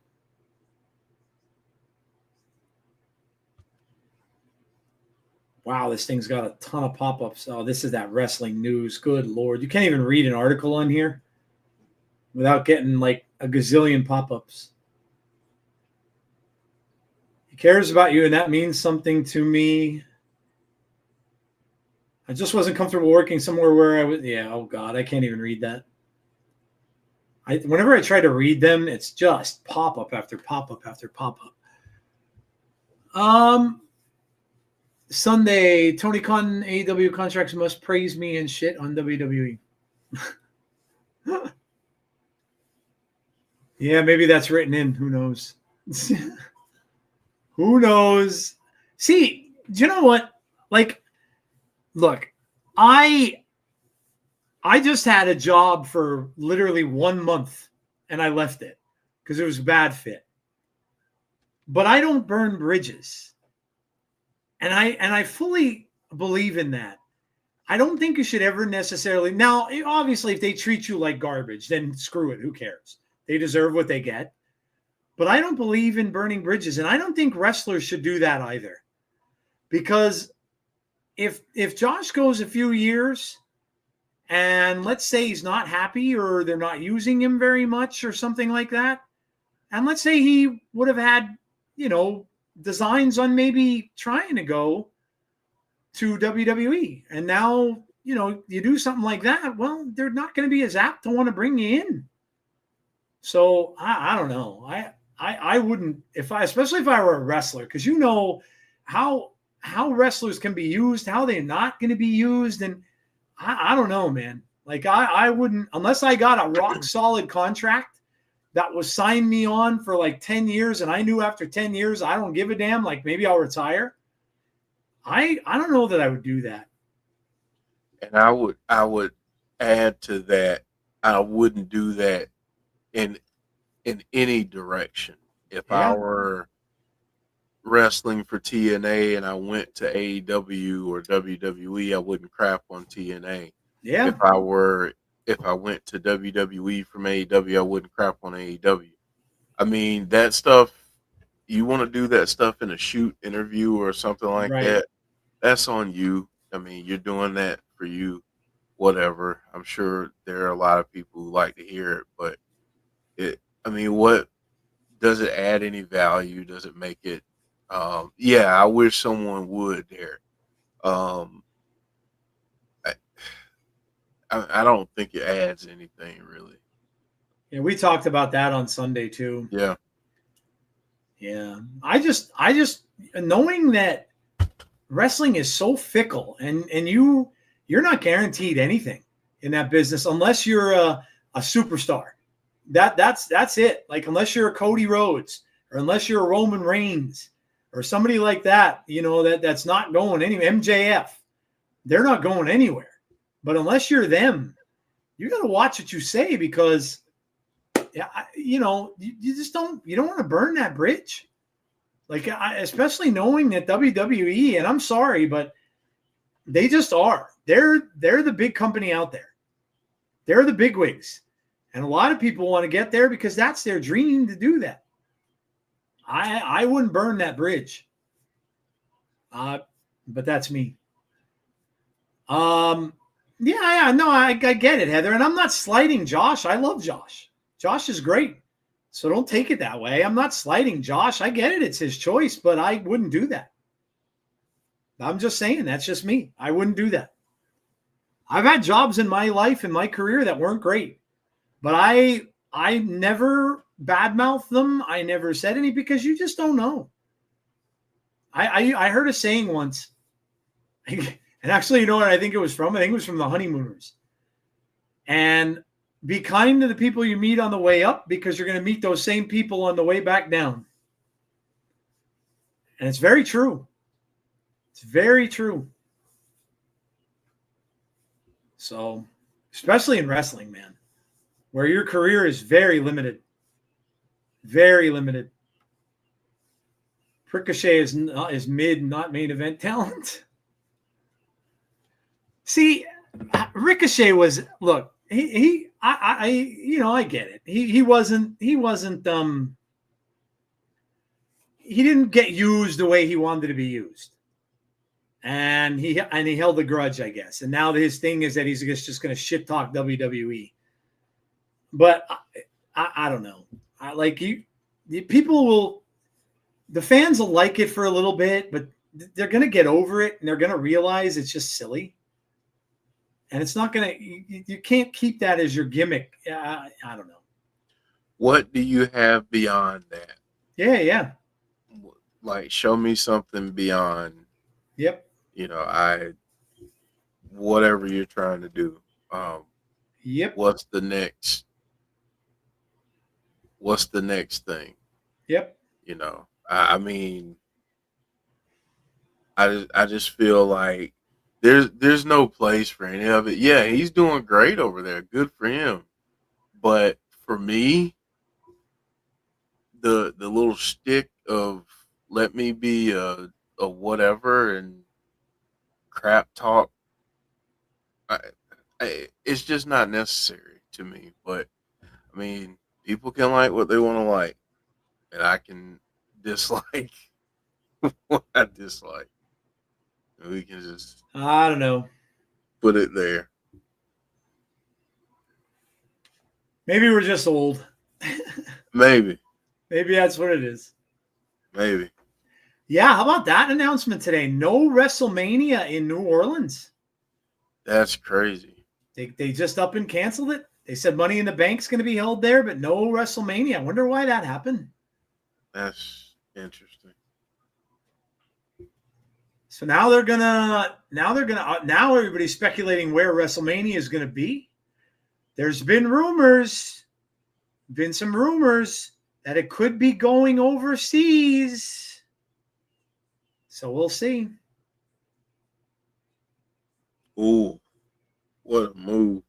Wow, this thing's got a ton of pop-ups. Oh, this is that wrestling news. Good Lord. You can't even read an article on here without getting like a gazillion pop-ups. He cares about you, and that means something to me. I just wasn't comfortable working somewhere where I was. Yeah, oh God, I can't even read that. Whenever I try to read them, it's just pop-up after pop-up after pop-up. Sunday, Tony Khan, AEW contracts must praise me and shit on WWE. Yeah, maybe that's written in. Who knows? Who knows? See, do you know what? Like, look, I just had a job for literally 1 month and I left it because it was a bad fit. But I don't burn bridges. And I fully believe in that. I don't think you should ever necessarily. Now, obviously, if they treat you like garbage, then screw it. Who cares? They deserve what they get. But I don't believe in burning bridges. And I don't think wrestlers should do that either. Because if Josh goes a few years and let's say he's not happy or they're not using him very much or something like that, and let's say he would have had, designs on maybe trying to go to WWE. And now, you do something like that. Well, they're not going to be as apt to want to bring you in. So I don't know. I wouldn't, especially if I were a wrestler, because how wrestlers can be used, how they're not going to be used. And I don't know, man. Like I wouldn't, unless I got a rock solid contract that was signed me on for like 10 years. And I knew after 10 years, I don't give a damn. Like maybe I'll retire. I don't know that I would do that. And I would add to that. I wouldn't do that in any direction. If I were wrestling for TNA and I went to AEW or WWE, I wouldn't crap on TNA. Yeah. If I went to WWE from AEW, I wouldn't crap on AEW. I mean, that stuff, you want to do that stuff in a shoot interview or something like that, that's on you. I mean, you're doing that for you, whatever. I'm sure there are a lot of people who like to hear it, but what does it add any value? Does it make it? I wish someone would there. I don't think it adds anything really. Yeah, we talked about that on Sunday too. Yeah. Yeah. I just knowing that wrestling is so fickle and you're not guaranteed anything in that business unless you're a superstar. That's it. Like unless you're a Cody Rhodes or unless you're a Roman Reigns or somebody like that, that's not going anywhere. MJF, they're not going anywhere. But unless you're them, you got to watch what you say because, you just don't want to burn that bridge. Like, especially knowing that WWE, and I'm sorry, but they just are. They're the big company out there. They're the bigwigs. And a lot of people want to get there because that's their dream to do that. I wouldn't burn that bridge. But that's me. No, I get it, Heather. And I'm not slighting Josh. I love Josh. Josh is great. So don't take it that way. I'm not slighting Josh. I get it. It's his choice, but I wouldn't do that. I'm just saying that's just me. I wouldn't do that. I've had jobs in my life, in my career that weren't great, but I never badmouthed them. I never said any because you just don't know. I heard a saying once, and actually, you know what I think it was from? I think it was from the Honeymooners. And be kind to the people you meet on the way up because you're going to meet those same people on the way back down. And it's very true. It's very true. So, especially in wrestling, man, where your career is very limited. Very limited. Ricochet is mid, not main event talent. See, Ricochet was, look, I get it. He didn't get used the way he wanted to be used. And he held a grudge, I guess. And now his thing is that he's just going to shit talk WWE. But I don't know. The fans will like it for a little bit, but they're going to get over it and they're going to realize it's just silly. And it's not going to, you can't keep that as your gimmick. I don't know. What do you have beyond that? Yeah. Like, show me something beyond. Yep. Whatever you're trying to do. Yep. What's the next thing? Yep. I mean, I just feel like there's no place for any of it. Yeah, he's doing great over there. Good for him. But for me, the little shtick of let me be a whatever and crap talk, it's just not necessary to me. But I mean, people can like what they want to like, and I can dislike what I dislike. And we can just, I don't know, put it there. Maybe we're just old. Maybe that's what it is. Maybe. Yeah, how about that announcement today? No WrestleMania in New Orleans. That's crazy. They just up and canceled it. They said Money in the Bank's going to be held there, but no WrestleMania. I wonder why that happened. That's interesting. So now everybody's speculating where WrestleMania is going to be. There's been some rumors that it could be going overseas. So we'll see. Ooh, what a move.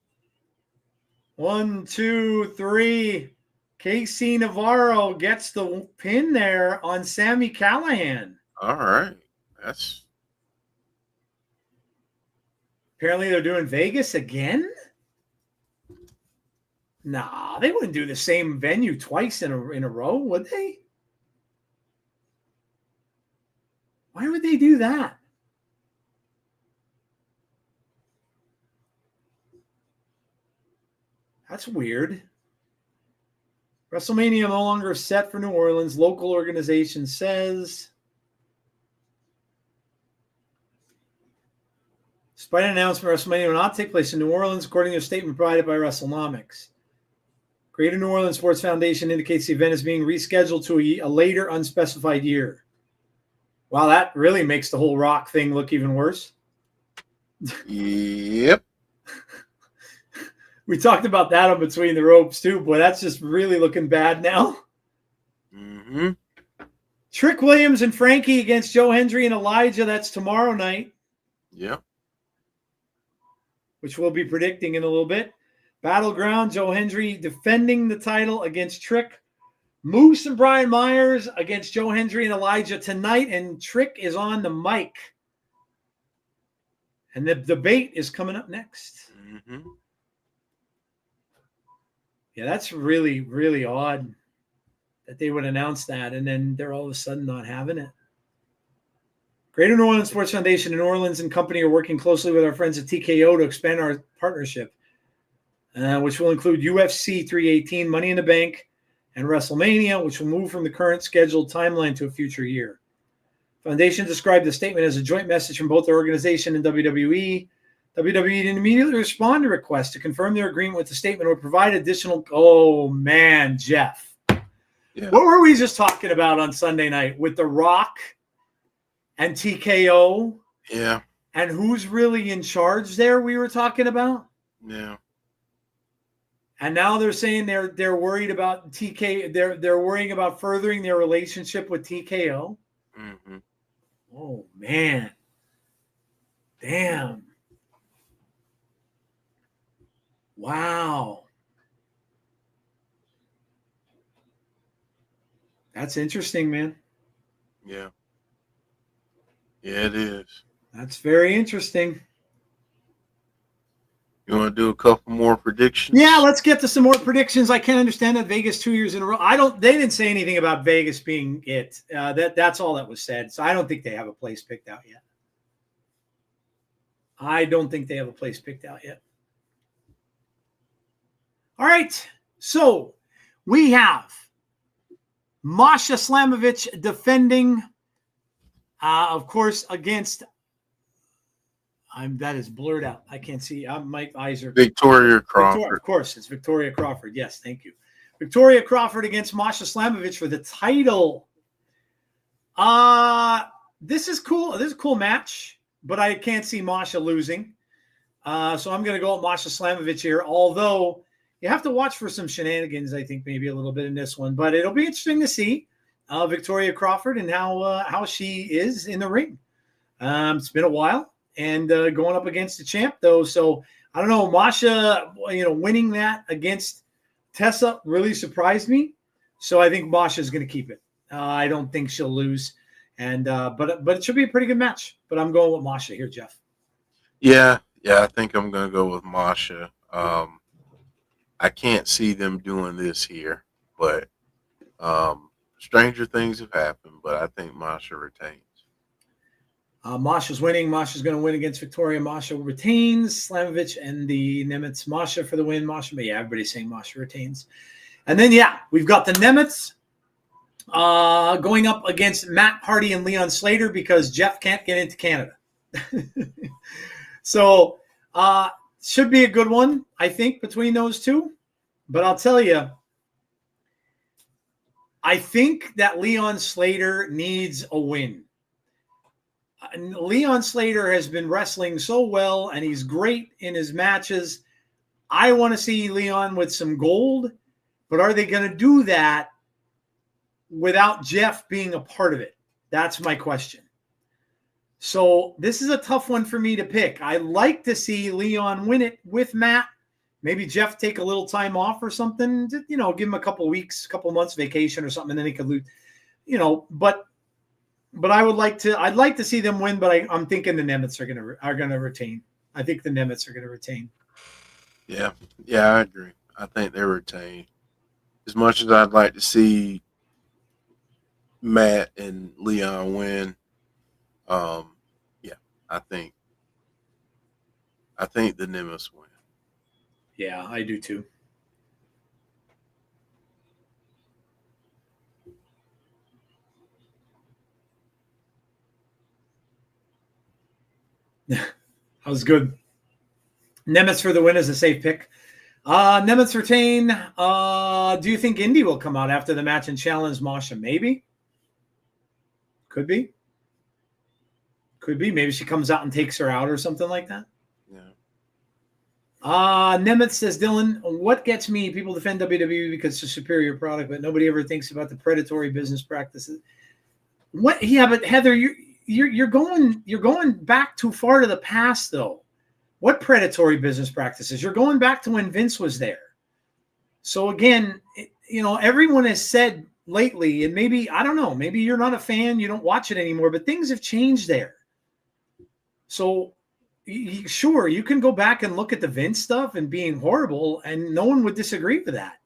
1, 2, 3. KC Navarro gets the pin there on Sami Callihan. All right. That's apparently they're doing Vegas again. Nah, they wouldn't do the same venue twice in a row, would they? Why would they do that? That's weird. WrestleMania no longer set for New Orleans. Local organization says. Despite an announcement, WrestleMania will not take place in New Orleans, according to a statement provided by WrestleNomics. Greater New Orleans Sports Foundation indicates the event is being rescheduled to a later unspecified year. Wow, that really makes the whole Rock thing look even worse. Yep. We talked about that on Between the Ropes too. Boy, that's just really looking bad now. Mm-hmm. Trick Williams and Frankie against Joe Hendry and Elijah. That's tomorrow night. Yep. Which we'll be predicting in a little bit. Battleground, Joe Hendry defending the title against Trick. Moose and Brian Myers against Joe Hendry and Elijah tonight. And Trick is on the mic. And the debate is coming up next. Mm-hmm. Yeah, that's really, really odd that they would announce that and then they're all of a sudden not having it. Greater New Orleans Sports Foundation in New Orleans and company are working closely with our friends at TKO to expand our partnership, which will include UFC 318, Money in the Bank, and WrestleMania, which will move from the current scheduled timeline to a future year. Foundation described the statement as a joint message from both the organization and WWE. WWE didn't immediately respond to requests to confirm their agreement with the statement or provide additional. Oh, man, Jeff. Yeah. What were we just talking about on Sunday night with The Rock and TKO? Yeah. And who's really in charge there we were talking about? Yeah. And now they're saying they're worried about TK. They're worrying about furthering their relationship with TKO. Mm-hmm. Oh, man. Damn. Wow. That's interesting, man. Yeah. Yeah, it is. That's very interesting. You want to do a couple more predictions? Yeah, let's get to some more predictions. I can't understand that Vegas 2 years in a row. They didn't say anything about Vegas being it. That's all that was said. So I don't think they have a place picked out yet. I don't think they have a place picked out yet. All right. So we have Masha Slamovich defending, of course, against. That is blurred out. I can't see. My eyes are. Victoria Crawford. Of course, it's Victoria Crawford. Yes, thank you. Victoria Crawford against Masha Slamovich for the title. This is cool. This is a cool match, but I can't see Masha losing. So I'm going to go with Masha Slamovich here, although you have to watch for some shenanigans, I think, maybe a little bit in this one. But it'll be interesting to see Victoria Crawford and how she is in the ring. It's been a while. And going up against the champ, though. So, I don't know. Masha, winning that against Tessa really surprised me. So, I think Masha's going to keep it. I don't think she'll lose. And but it should be a pretty good match. But I'm going with Masha here, Jeff. Yeah, I think I'm going to go with Masha. I can't see them doing this here. But stranger things have happened. But I think Masha retains. Masha's winning. Masha's going to win against Victoria. Masha retains. Slamovich and the Nemitz. Masha for the win. Masha, but yeah, everybody's saying Masha retains. And then, we've got the Nemitz going up against Matt Hardy and Leon Slater because Jeff can't get into Canada. So, should be a good one, I think, between those two. But I'll tell you, I think that Leon Slater needs a win. Leon Slater has been wrestling so well, and he's great in his matches. I want to see Leon with some gold, but are they going to do that without Jeff being a part of it? That's my question. So this is a tough one for me to pick. I like to see Leon win it with Matt. Maybe Jeff take a little time off or something. Give him a couple weeks, couple months vacation or something, and then he could lose. But I'd like to see them win, but I'm thinking the Nemitz are gonna retain. I think the Nemitz are gonna retain. Yeah, I agree. I think they retain. As much as I'd like to see Matt and Leon win, I think the Nemitz win. Yeah, I do too. That was good. Nemitz for the win is a safe pick. Nemitz retain. Do you think Indy will come out after the match and challenge Masha? Maybe. Could be. Maybe she comes out and takes her out or something like that. Yeah. Nemitz says, Dylan, what gets me? People defend WWE because it's a superior product, but nobody ever thinks about the predatory business practices. What? Yeah, but Heather, you're going back too far to the past, though. What predatory business practices? You're going back to when Vince was there. So again, everyone has said lately, and maybe, I don't know, maybe you're not a fan, you don't watch it anymore, but things have changed there. So sure, you can go back and look at the Vince stuff and being horrible, and no one would disagree with that.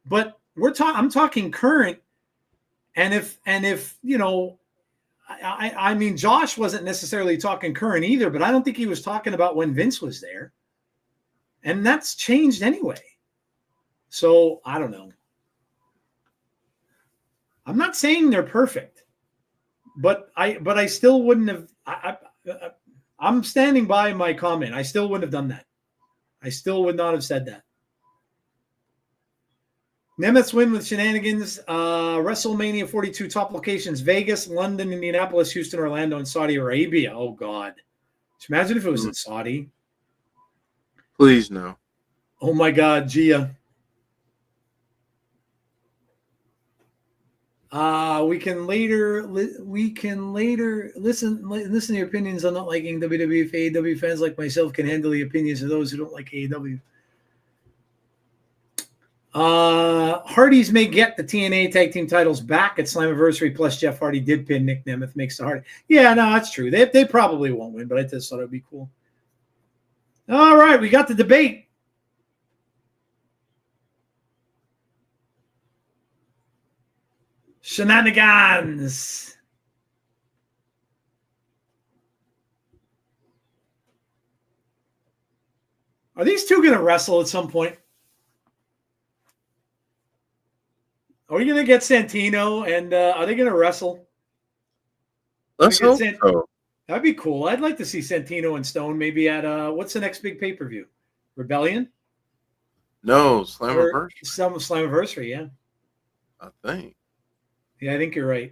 But I'm talking current, and if I mean, Josh wasn't necessarily talking current either, but I don't think he was talking about when Vince was there. And that's changed anyway. So I don't know. I'm not saying they're perfect, but I still wouldn't have. I'm standing by my comment. I still wouldn't have done that. I still would not have said that. Nemitz win with shenanigans. WrestleMania 42 top locations: Vegas, London, Indianapolis, Houston, Orlando, and Saudi Arabia. Oh God! Imagine if it was in Saudi. Please no. Oh my God, Gia. We can later listen to your opinions on not liking WWE. If AEW fans like myself can handle the opinions of those who don't like AEW. Hardys may get the TNA tag team titles back at Slammiversary. Plus, Jeff Hardy did pin Nick Nemeth. Makes the Hardy. Yeah, no, that's true. They probably won't win, but I just thought it would be cool. All right, we got the debate. Shenanigans. Are these two going to wrestle at some point? Are we going to get Santino, and are they going to wrestle? Let's hope so. That'd be cool. I'd like to see Santino and Stone maybe at what's the next big pay-per-view? Rebellion? No, Slammiversary. Slammiversary, yeah. I think. Yeah, I think you're right.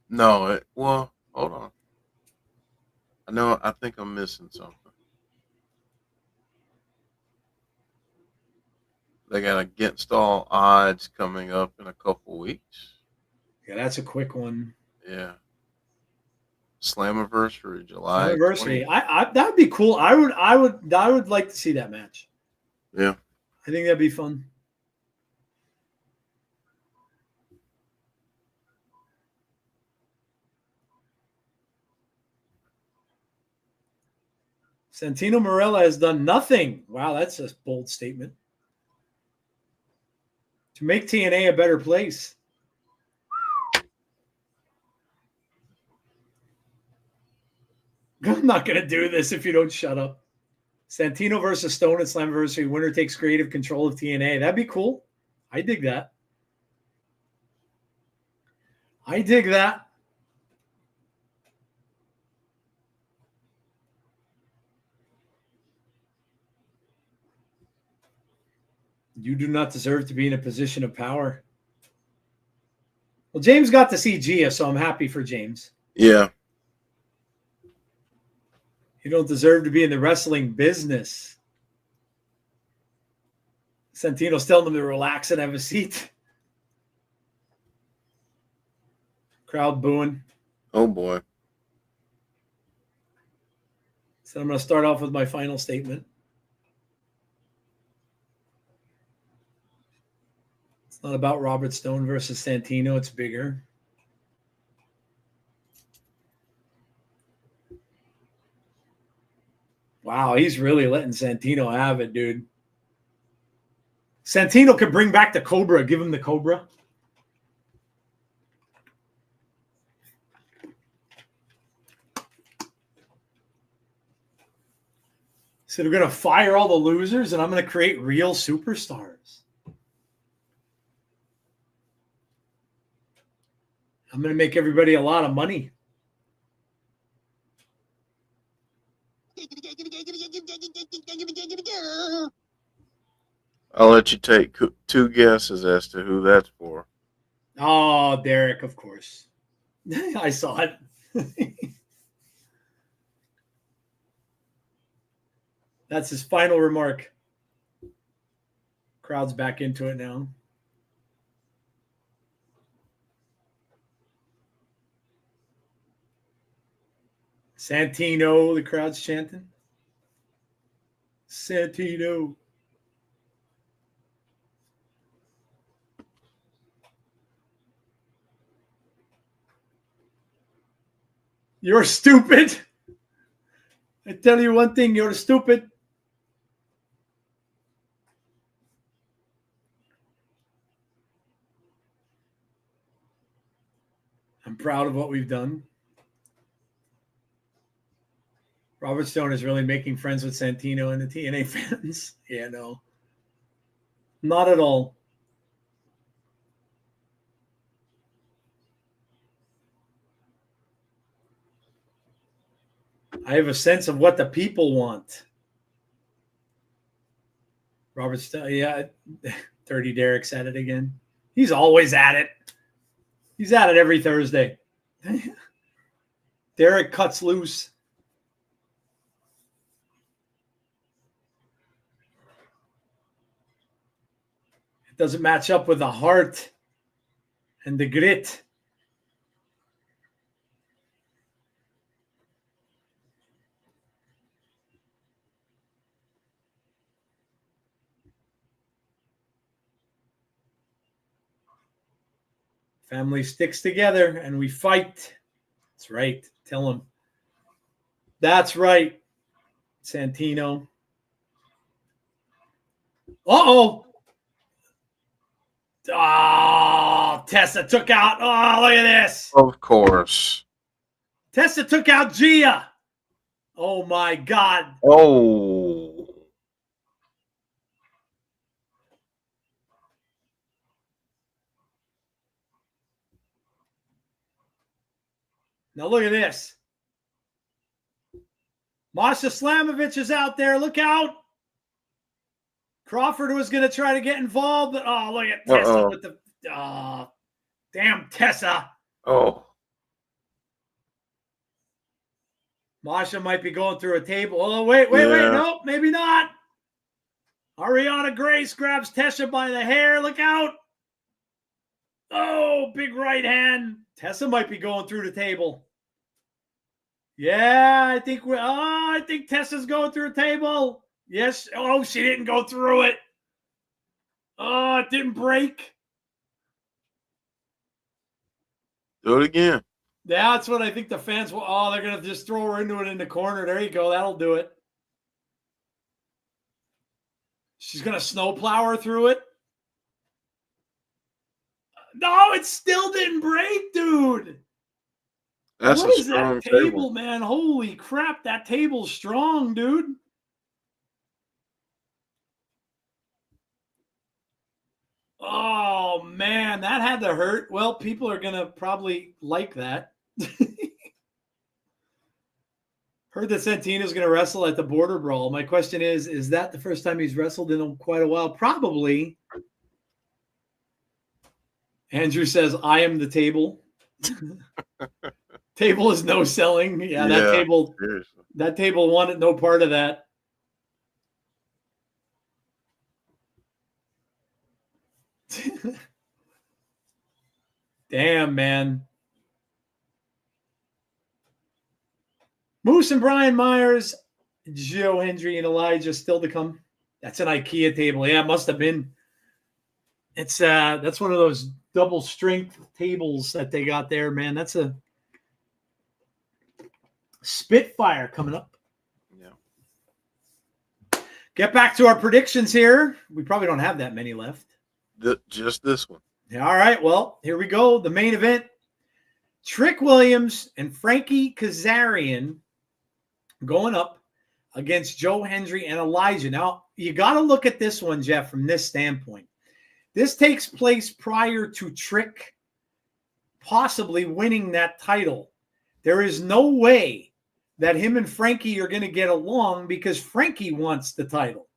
No, well, hold on. I think I'm missing something. They got Against All Odds coming up in a couple weeks. Yeah, that's a quick one. Yeah. Slammiversary, July. Slammiversary. That'd be cool. I would like to see that match. Yeah. I think that'd be fun. Santino Marella has done nothing. Wow, that's a bold statement. To make TNA a better place. I'm not going to do this if you don't shut up. Santino versus Stone at Slammiversary. Winner takes creative control of TNA. That'd be cool. I dig that. I dig that. You do not deserve to be in a position of power. Well, James got to see Gia, so I'm happy for James. Yeah. You don't deserve to be in the wrestling business. Santino's telling them to relax and have a seat. Crowd booing. Oh, boy. So I'm going to start off with my final statement. It's not about Robert Stone versus Santino. It's bigger. Wow, he's really letting Santino have it, dude. Santino could bring back the Cobra. Give him the Cobra. So they're going to fire all the losers, and I'm going to create real superstars. I'm going to make everybody a lot of money. I'll let you take 2 guesses as to who that's for. Oh, Derek, of course. I saw it. That's his final remark. Crowd's back into it now. Santino, the crowd's chanting. Santino. You're stupid. I tell you one thing, you're stupid. I'm proud of what we've done. Robert Stone is really making friends with Santino and the TNA fans. Yeah, no. Not at all. I have a sense of what the people want. Robert Stone, yeah. 30 Derek's at it again. He's always at it. He's at it every Thursday. Derek cuts loose. It doesn't match up with the heart and the grit. Family sticks together and we fight. That's right. Tell him. That's right, Santino. Uh-oh. Oh, Tessa took out. Oh, look at this. Of course. Tessa took out Gia. Oh, my God. Oh. Now look at this. Masha Slamovich is out there. Look out. Crawford was going to try to get involved, but look at Tessa with the damn Tessa. Oh. Masha might be going through a table. Oh, wait. Nope, maybe not. Ariana Grace grabs Tessa by the hair. Look out. Oh, big right hand. Tessa might be going through the table. Yeah, I think Tessa's going through a table. Yes. Oh, she didn't go through it. Oh, it didn't break. Do it again. That's what I think the fans will. Oh, they're going to just throw her into it in the corner. There you go. That'll do it. She's going to snowplow her through it. No, it still didn't break, dude. That's what a is that table, man? Holy crap, that table's strong, dude. Oh, man, that had to hurt. Well, people are going to probably like that. Heard that Santino's going to wrestle at the Border Brawl. My question is that the first time he's wrestled in quite a while? Probably. Andrew says, I am the table. Table is no selling. Yeah, that table wanted no part of that. Damn, man. Moose and Brian Myers, Joe Hendry and Elijah still to come. That's an IKEA table. Yeah, it must have been. It's that's one of those double strength tables that they got there, man. That's a Spitfire coming up. Yeah. Get back to our predictions here. We probably don't have that many left. Just this one. Yeah, all right, well, here we go. The main event. Trick Williams and Frankie Kazarian going up against Joe Hendry and Elijah. Now, you got to look at this one, Jeff, from this standpoint. This takes place prior to Trick possibly winning that title. There is no way that him and Frankie are going to get along because Frankie wants the title.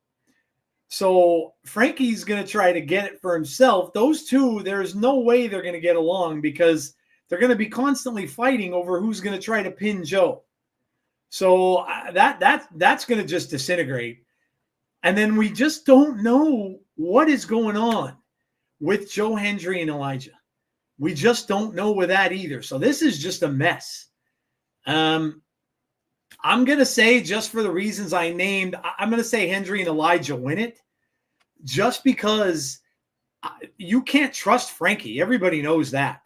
So Frankie's going to try to get it for himself. Those two, there's no way they're going to get along because they're going to be constantly fighting over who's going to try to pin Joe. So that's going to just disintegrate. And then we just don't know what is going on with Joe Hendry and Elijah. We just don't know with that either. So this is just a mess. I'm going to say, just for the reasons I named, I'm going to say Hendry and Elijah win it just because you can't trust Frankie. Everybody knows that.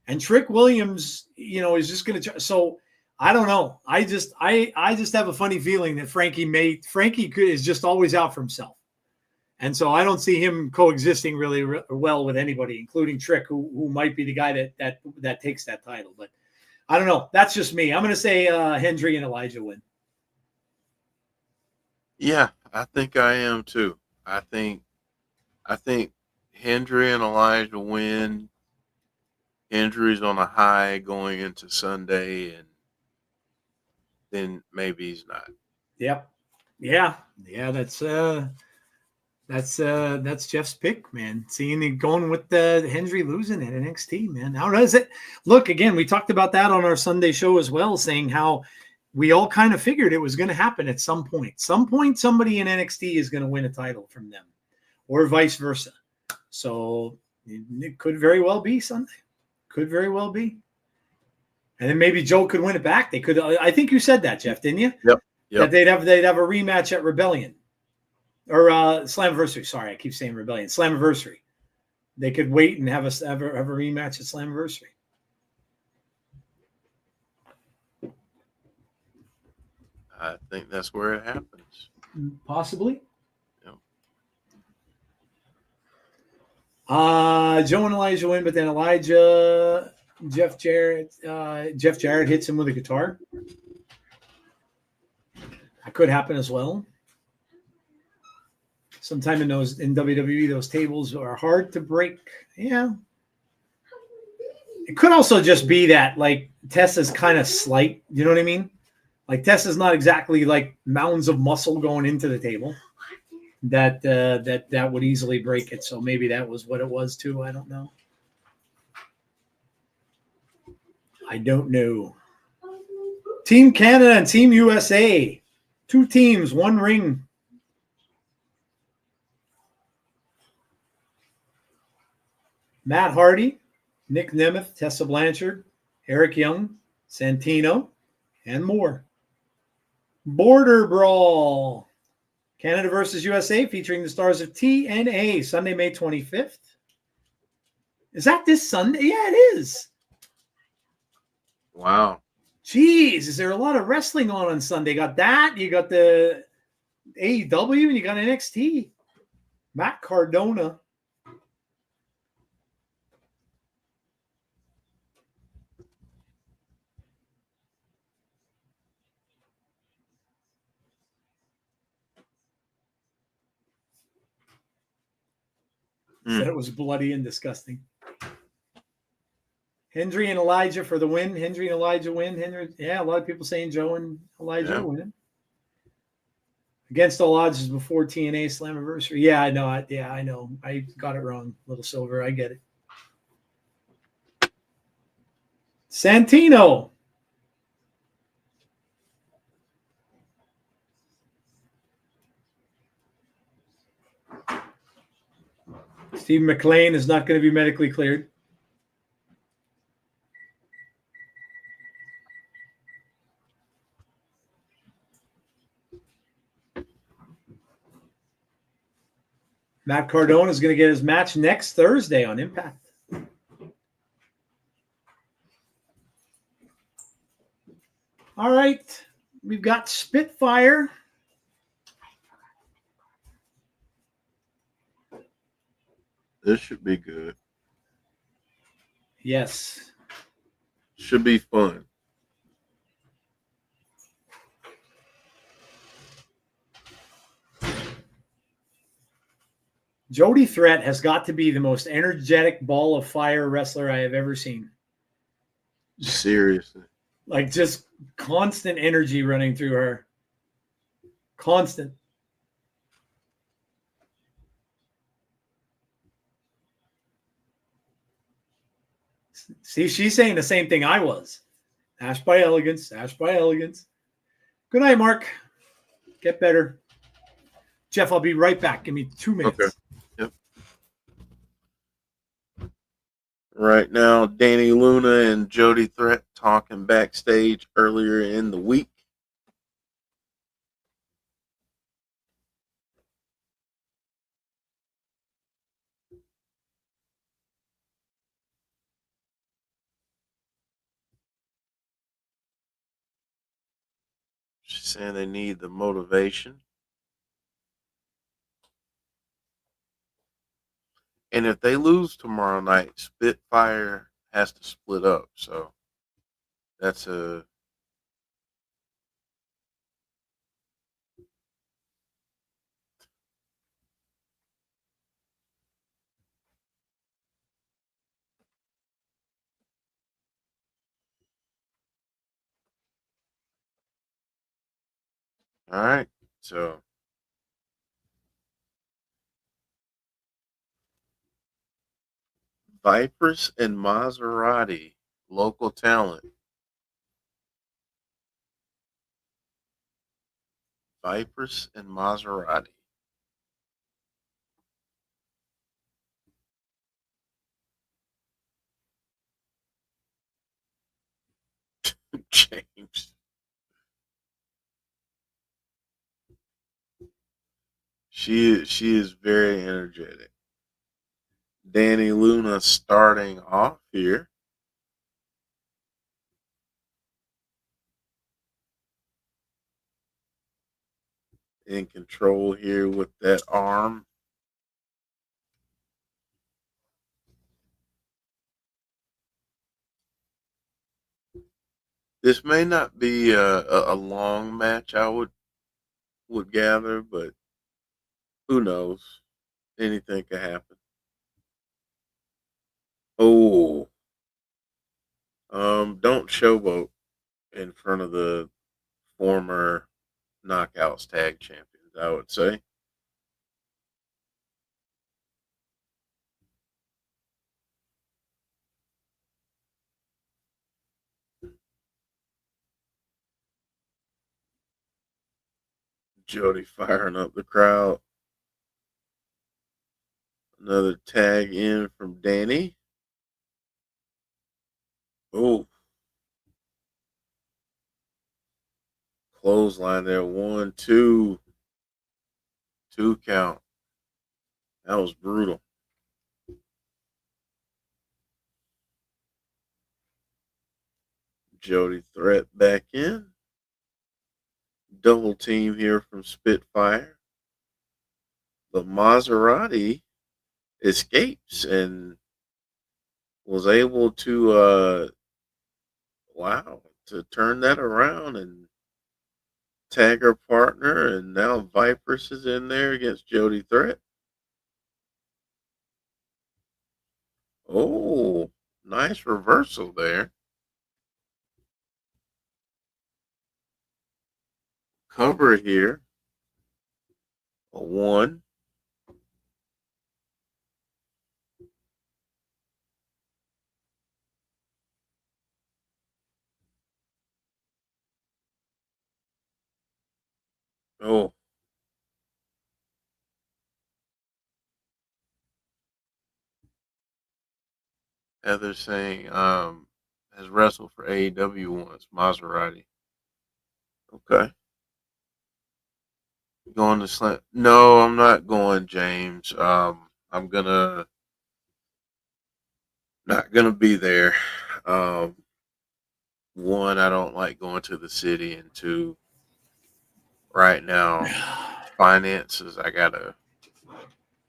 And Trick Williams, is just going to – so I don't know. I just have a funny feeling that Frankie is just always out for himself. And so I don't see him coexisting really well with anybody, including Trick, who might be the guy that takes that title. But I don't know. That's just me. I'm going to say Hendry and Elijah win. Yeah, I think I am too. I think Hendry and Elijah win. Hendry's on a high going into Sunday, and then maybe he's not. Yep. Yeah. That's Jeff's pick, man. Seeing it going with the Hendry losing at NXT, man. How does it look? Again, we talked about that on our Sunday show as well, saying how we all kind of figured it was going to happen at some point. Some point, somebody in NXT is going to win a title from them, or vice versa. So it could very well be Sunday. Could very well be. And then maybe Joe could win it back. They could. I think you said that, Jeff, didn't you? Yep. That they'd have a rematch at Rebellion. Or Slammiversary. Sorry, I keep saying Rebellion. Slammiversary. They could wait and have a rematch at Slammiversary. I think that's where it happens. Possibly. Yeah. Joe and Elijah win, but then Jeff Jarrett hits him with a guitar. That could happen as well. Sometime in WWE, those tables are hard to break. Yeah. It could also just be that like Tessa's kind of slight. You know what I mean? Like Tessa's not exactly like mounds of muscle going into the table that would easily break it. So maybe that was what it was too. I don't know. Team Canada and Team USA. 2 teams, 1 ring. Matt Hardy, Nick Nemeth, Tessa Blanchard, Eric Young, Santino, and more. Border Brawl. Canada versus USA featuring the stars of TNA, Sunday, May 25th. Is that this Sunday? Yeah, it is. Wow. Jeez, is there a lot of wrestling on Sunday? You got that. You got the AEW and you got NXT. Matt Cardona. Said it was bloody and disgusting. Hendry and Elijah for the win. Hendry and Elijah win. A lot of people saying Joe and Elijah are winning. Against all odds is before TNA Slammiversary. Yeah, I know. I know. I got it wrong. Little Silver. I get it. Santino. Steve McLean is not going to be medically cleared. Matt Cardona is going to get his match next Thursday on Impact. All right. We've got Spitfire. This should be good. Yes. Should be fun. Jody Threat has got to be the most energetic ball of fire wrestler I have ever seen. Seriously. Like just constant energy running through her. Constant. See, she's saying the same thing I was. Ash by elegance, Ash by elegance. Good night, Mark. Get better. Jeff, I'll be right back. Give me 2 minutes. Okay. Yep. Right now, Danny Luna and Jody Threat talking backstage earlier in the week. She's saying they need the motivation. And if they lose tomorrow night, Spitfire has to split up. So that's a all right. So Vipers and Maserati, local talent. Vipers and Maserati. James. She is very energetic. Danny Luna starting off here. In control here with that arm. This may not be a long match, I would would gather, but who knows? Anything could happen. Oh, don't showboat in front of the former Knockouts tag champions, I would say. Jody firing up the crowd. Another tag in from Danny. Oh, clothesline there. 1, 2. 2 count. That was brutal. Jody threat back in. Double team here from Spitfire. But Maserati escapes and was able to to turn that around and tag her partner, and now Vipers is in there against Jody Threat. Oh, nice reversal there. Cover here. A 1. Oh. Heather saying has wrestled for AEW once, Maserati. Okay. Going to slam? No, I'm not going, James. I'm not gonna be there. One, I don't like going to the city, and 2, right now, finances. I gotta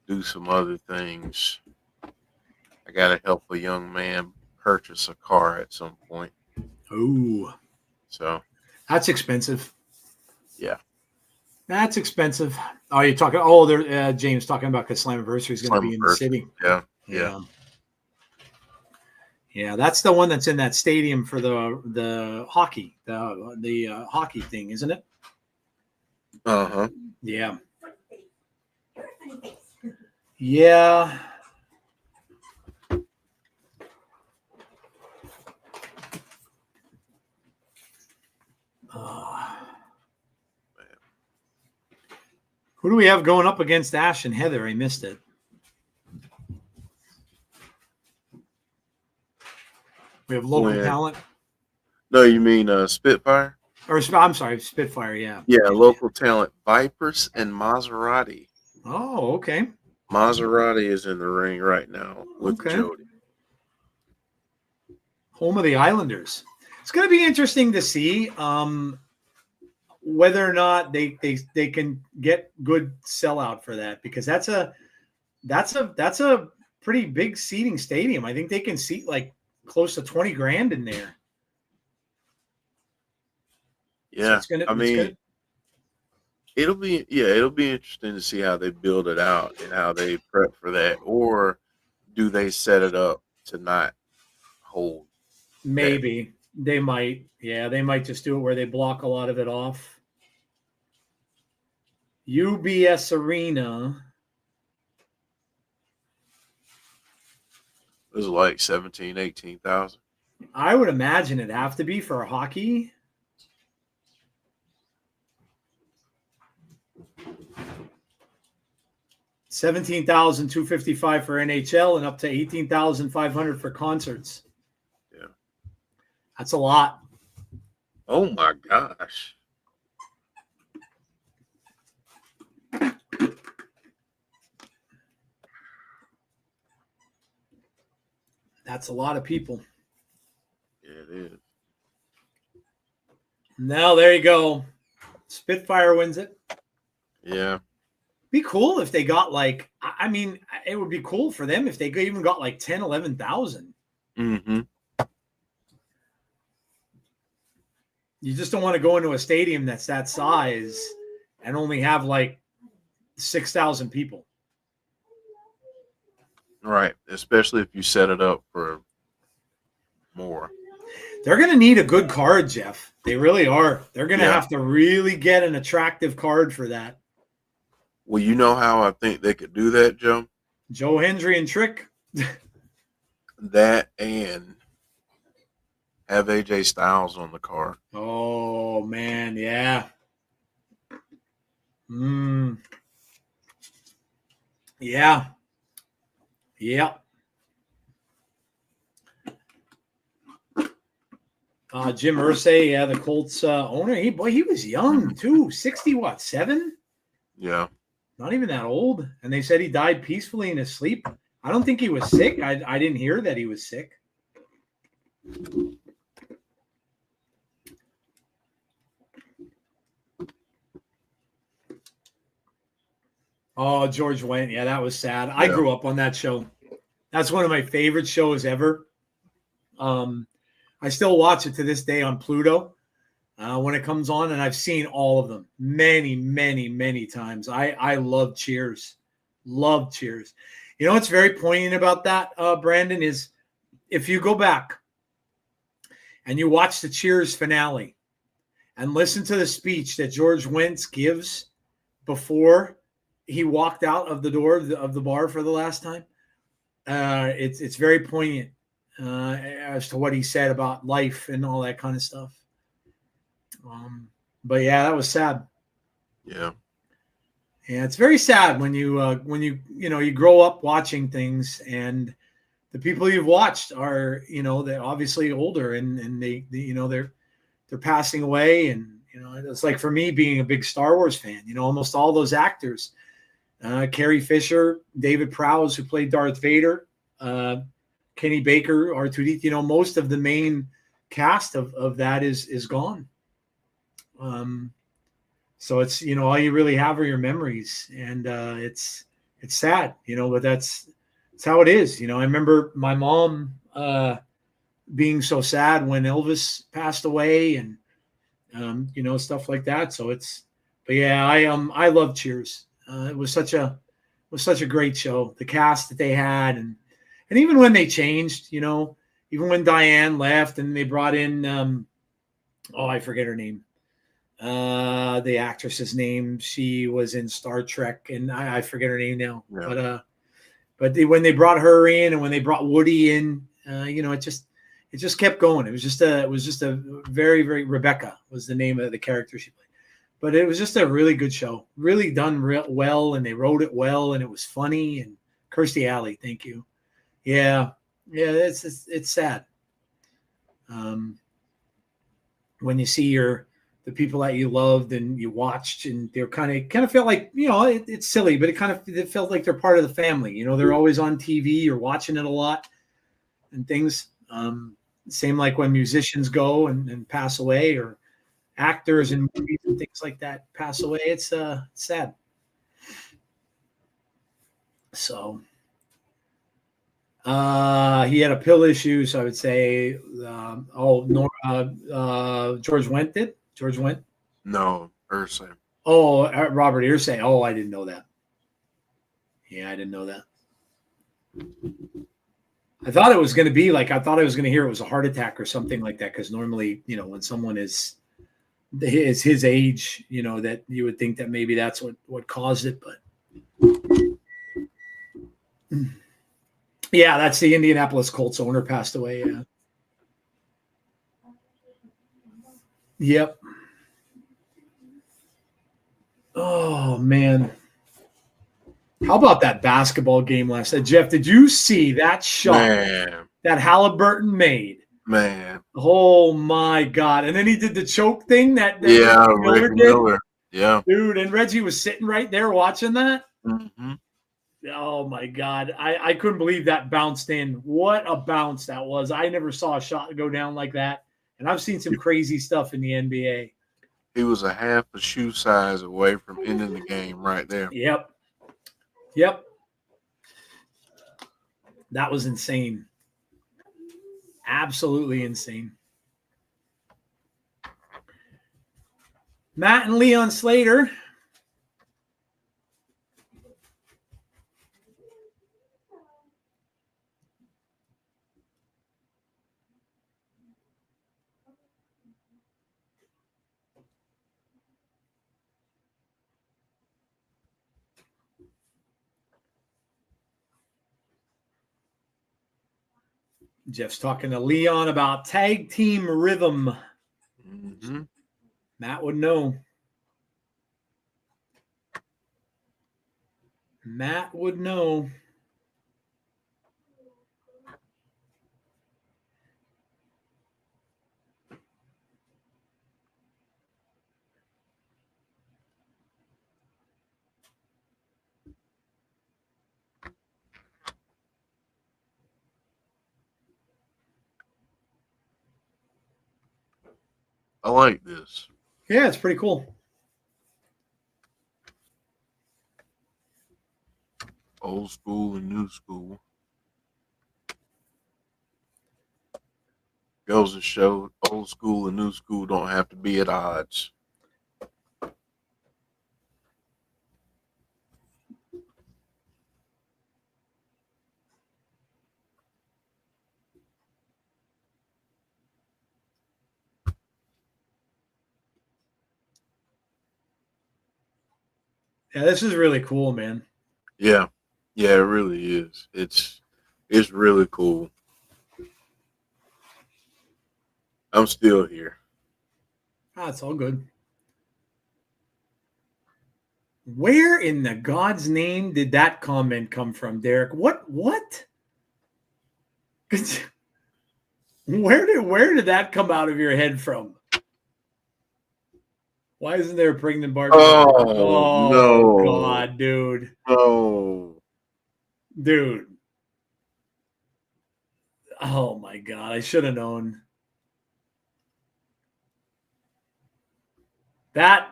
do some other things. I gotta help a young man purchase a car at some point. Oh, so that's expensive. Yeah. That's expensive. Oh, you're talking. Oh, there. James talking about because Slammiversary is going to be in the city. Yeah. Yeah, that's the one that's in that stadium for the hockey, the hockey thing, isn't it? Uh-huh. Yeah. Yeah. Who do we have going up against Ash and Heather? I missed it. We have local talent. No, you mean Spitfire? Or I'm sorry, Spitfire. Yeah. Yeah, local talent. Vipers and Maserati. Oh, okay. Maserati is in the ring right now with Jody. Home of the Islanders. It's going to be interesting to see whether or not they can get good sellout for that, because that's a pretty big seating stadium. I think they can seat like close to 20 grand in there. Yeah, so it'll be interesting to see how they build it out and how they prep for that, or do they set it up to not hold? Maybe they might. Yeah, they might just do it where they block a lot of it off. UBS Arena. It was like 17,000, 18,000. I would imagine it'd have to be for hockey. $17,255 for NHL and up to $18,500 for concerts. Yeah, that's a lot. Oh my gosh! That's a lot of people. Yeah, it is. Now there you go. Spitfire wins it. Yeah. Be cool if they got like, I mean, it would be cool for them if they even got like 10, 11,000. Mm-hmm. You just don't want to go into a stadium that's that size and only have like 6,000 people. Right. Especially if you set it up for more. They're going to need a good card, Jeff. They really are. They're going to Yeah. have to really get an attractive card for that. Well, you know how I think they could do that, Joe? Joe Hendry and Trick. That and have AJ Styles on the card. Oh, man, yeah. Yeah. Yep. Jim Irsay, yeah, the Colts owner. He was young too. 7? Yeah. Not even that old. And they said he died peacefully in his sleep. I don't think he was sick. I didn't hear that he was sick. Oh, George Wendt. Yeah, that was sad. I grew up on that show. That's one of my favorite shows ever. I still watch it to this day on Pluto when it comes on, and I've seen all of them many, many, many times. I love Cheers. Love Cheers. You know what's very poignant about that, Brandon, is if you go back and you watch the Cheers finale and listen to the speech that George Wendt gives before he walked out of the door of the bar for the last time, it's very poignant as to what he said about life and all that kind of stuff. But yeah, that was sad. Yeah. Yeah, it's very sad when you you grow up watching things and the people you've watched are, they're obviously older and they're passing away. And, it's like for me being a big Star Wars fan, almost all those actors, Carrie Fisher, David Prowse, who played Darth Vader, Kenny Baker, R2D, most of the main cast of that is gone. So it's, all you really have are your memories, and it's sad, but that's how it is. I remember my mom being so sad when Elvis passed away and, stuff like that. So but yeah, I love Cheers. It was such a great show. The cast that they had, and even when they changed, even when Diane left and they brought in, I forget her name. The actress's name. She was in Star Trek, and I forget her name now. Yeah. But when they brought her in, and when they brought Woody in, it just kept going. It was just a very, very Rebecca was the name of the character she played. But it was just a really good show, really done well, and they wrote it well, and it was funny. And Kirstie Alley, thank you. Yeah, it's sad. When you see the people that you loved and you watched, and they're kind of felt like, it's silly, but it felt like they're part of the family. They're always on TV or watching it a lot and things. Same like when musicians go and pass away, or actors in movies and things like that pass away. It's sad. So he had a pill issue, so I would say George Wendt did. George Wendt? No, Irsay. Oh, Robert Irsay. Oh, I didn't know that. Yeah, I didn't know that. I thought it was going to be I thought I was going to hear it was a heart attack or something like that, because normally, when someone is his age, that you would think that maybe that's what caused it. But yeah, that's the Indianapolis Colts owner passed away. Yeah. Yep. Oh, man. How about that basketball game last night? Jeff, did you see that shot that Halliburton made? Man. Oh, my God. And then he did the choke thing that Reggie Miller. Yeah. Dude, and Reggie was sitting right there watching that. Mm-hmm. Oh, my God. I couldn't believe that bounced in. What a bounce that was. I never saw a shot go down like that. And I've seen some crazy stuff in the NBA. He was a half a shoe size away from ending the game right there. Yep. That was insane. Absolutely insane. Matt and Leon Slater Jeff's talking to Leon about tag team rhythm. Mm-hmm. Matt would know. Matt would know. I like this. Yeah, it's pretty cool. Old school and new school. Goes to show old school and new school don't have to be at odds. Yeah, this is really cool, man. Yeah. Yeah, it really is. It's really cool. I'm still here. It's all good. Where in the God's name did that comment come from, Derek? What? Where did that come out of your head from? Why isn't there a pregnant Barbie? Oh no. God, dude. Oh. Dude. Oh my God, I should have known. That's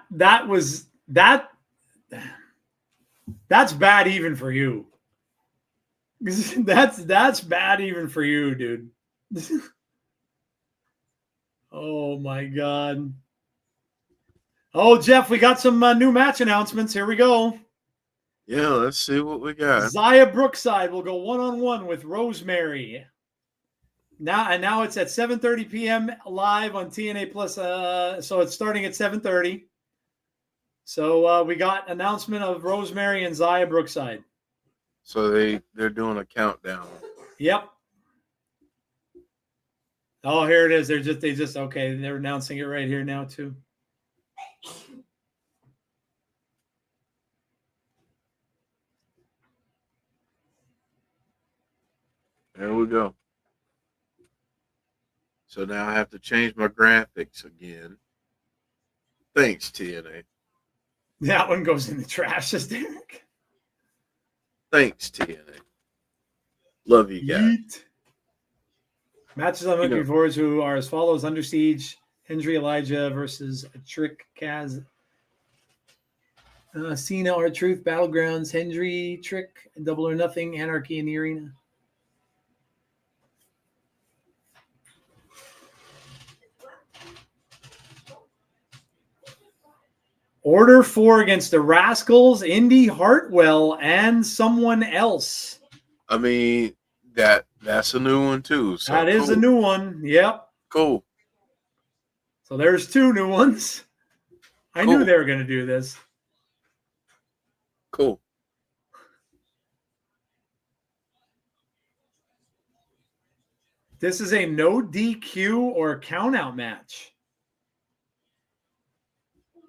bad even for you. That's bad even for you, dude. Oh my God. Oh, Jeff, we got some new match announcements. Here we go. Yeah, let's see what we got. Zaya Brookside will go one-on-one with Rosemary. Now it's at 7:30 p.m. live on TNA Plus. So it's starting at 7:30. So we got announcement of Rosemary and Zaya Brookside. So they're doing a countdown. Yep. Oh, here it is. They just okay. They're announcing it right here now too. There we go. So now I have to change my graphics again. Thanks, TNA. That one goes in the trash, says Derek. Thanks, TNA. Love you guys. Yeet. Matches I'm looking forward to are as follows: Under Siege, Hendry Elijah versus Trick Kaz. Cena, R-Truth, Battlegrounds, Hendry, Trick, Double or Nothing, Anarchy in the Arena. Order 4 against the Rascals, Indy Hartwell, and someone else. I mean, that's a new one too. So that is a new one. Yep. Cool. So there's 2 new ones. I knew they were going to do this. Cool. This is a no DQ or countout match.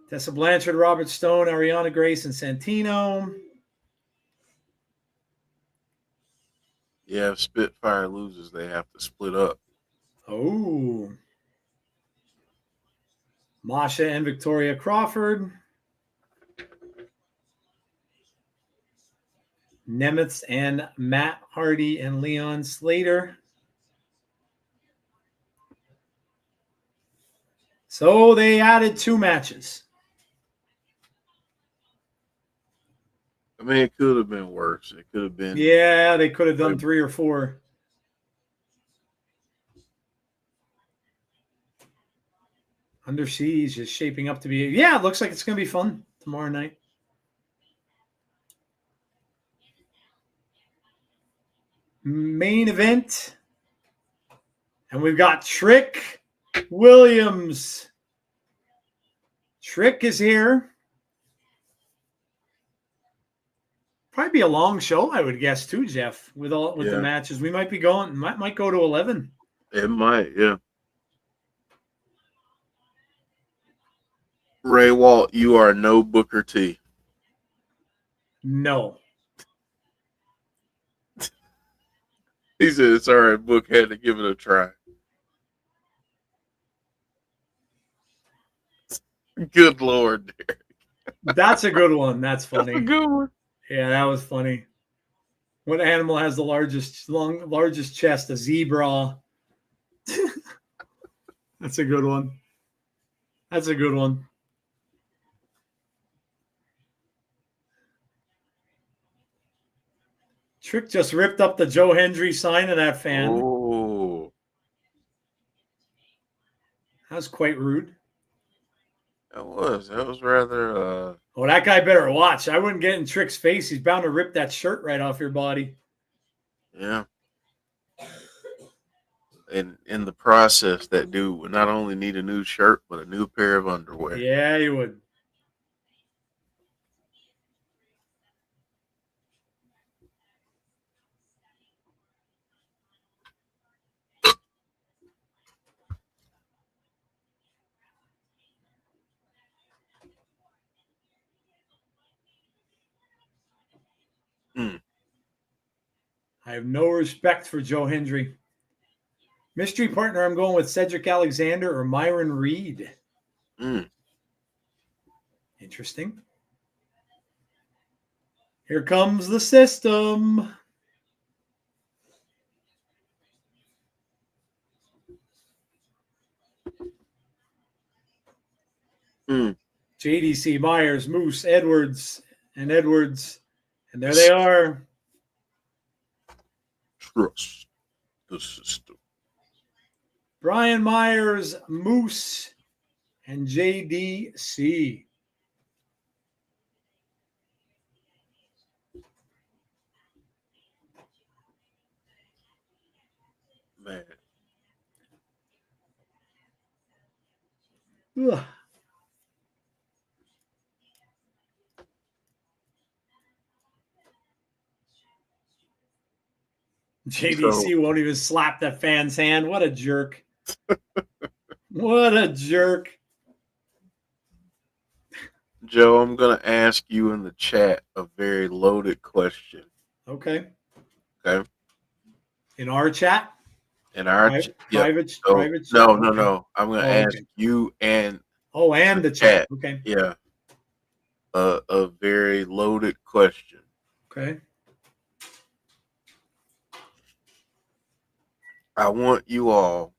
Tessa Blanchard, Robert Stone, Ariana Grace, and Santino. Yeah, if Spitfire loses, they have to split up. Oh. Masha and Victoria Crawford. Nemeth and Matt Hardy and Leon Slater. So they added 2 matches. I mean, it could have been worse. It could have been. Yeah, they could have done 3 or 4. Under Siege is shaping up to be. Yeah, it looks like it's going to be fun tomorrow night. Main event. And we've got Trick Williams. Trick is here. Probably be a long show, I would guess, too, Jeff, with the matches. We might be going, might go to 11. It might, yeah. Ray Walt, you are no Booker T. No. He said it's all right. Book had to give it a try. Good Lord, Derek. That's a good one. That's funny. That's a good one. Yeah, that was funny. What animal has the largest chest? A zebra. That's a good one. That's a good one. Trick just ripped up the Joe Hendry sign of that fan. Oh. That was quite rude. That was rather Oh, that guy better watch. I wouldn't get in Trick's face. He's bound to rip that shirt right off your body. Yeah. And in the process, that dude would not only need a new shirt, but a new pair of underwear. Yeah, he would. I have no respect for Joe Hendry. Mystery partner, I'm going with Cedric Alexander or Myron Reed. Interesting. Here comes the system. JDC, Myers, Moose, Edwards, and Edwards. And there they are. Trust the system. Brian Myers, Moose, and JDC. Man. Ugh. JDC won't even slap that fan's hand. What a jerk. What a jerk. Joe, I'm going to ask you in the chat a very loaded question. Okay. Okay. In our chat? In our private chat? No. I'm going to ask you and the chat. Okay. Yeah. A very loaded question. Okay. I want you all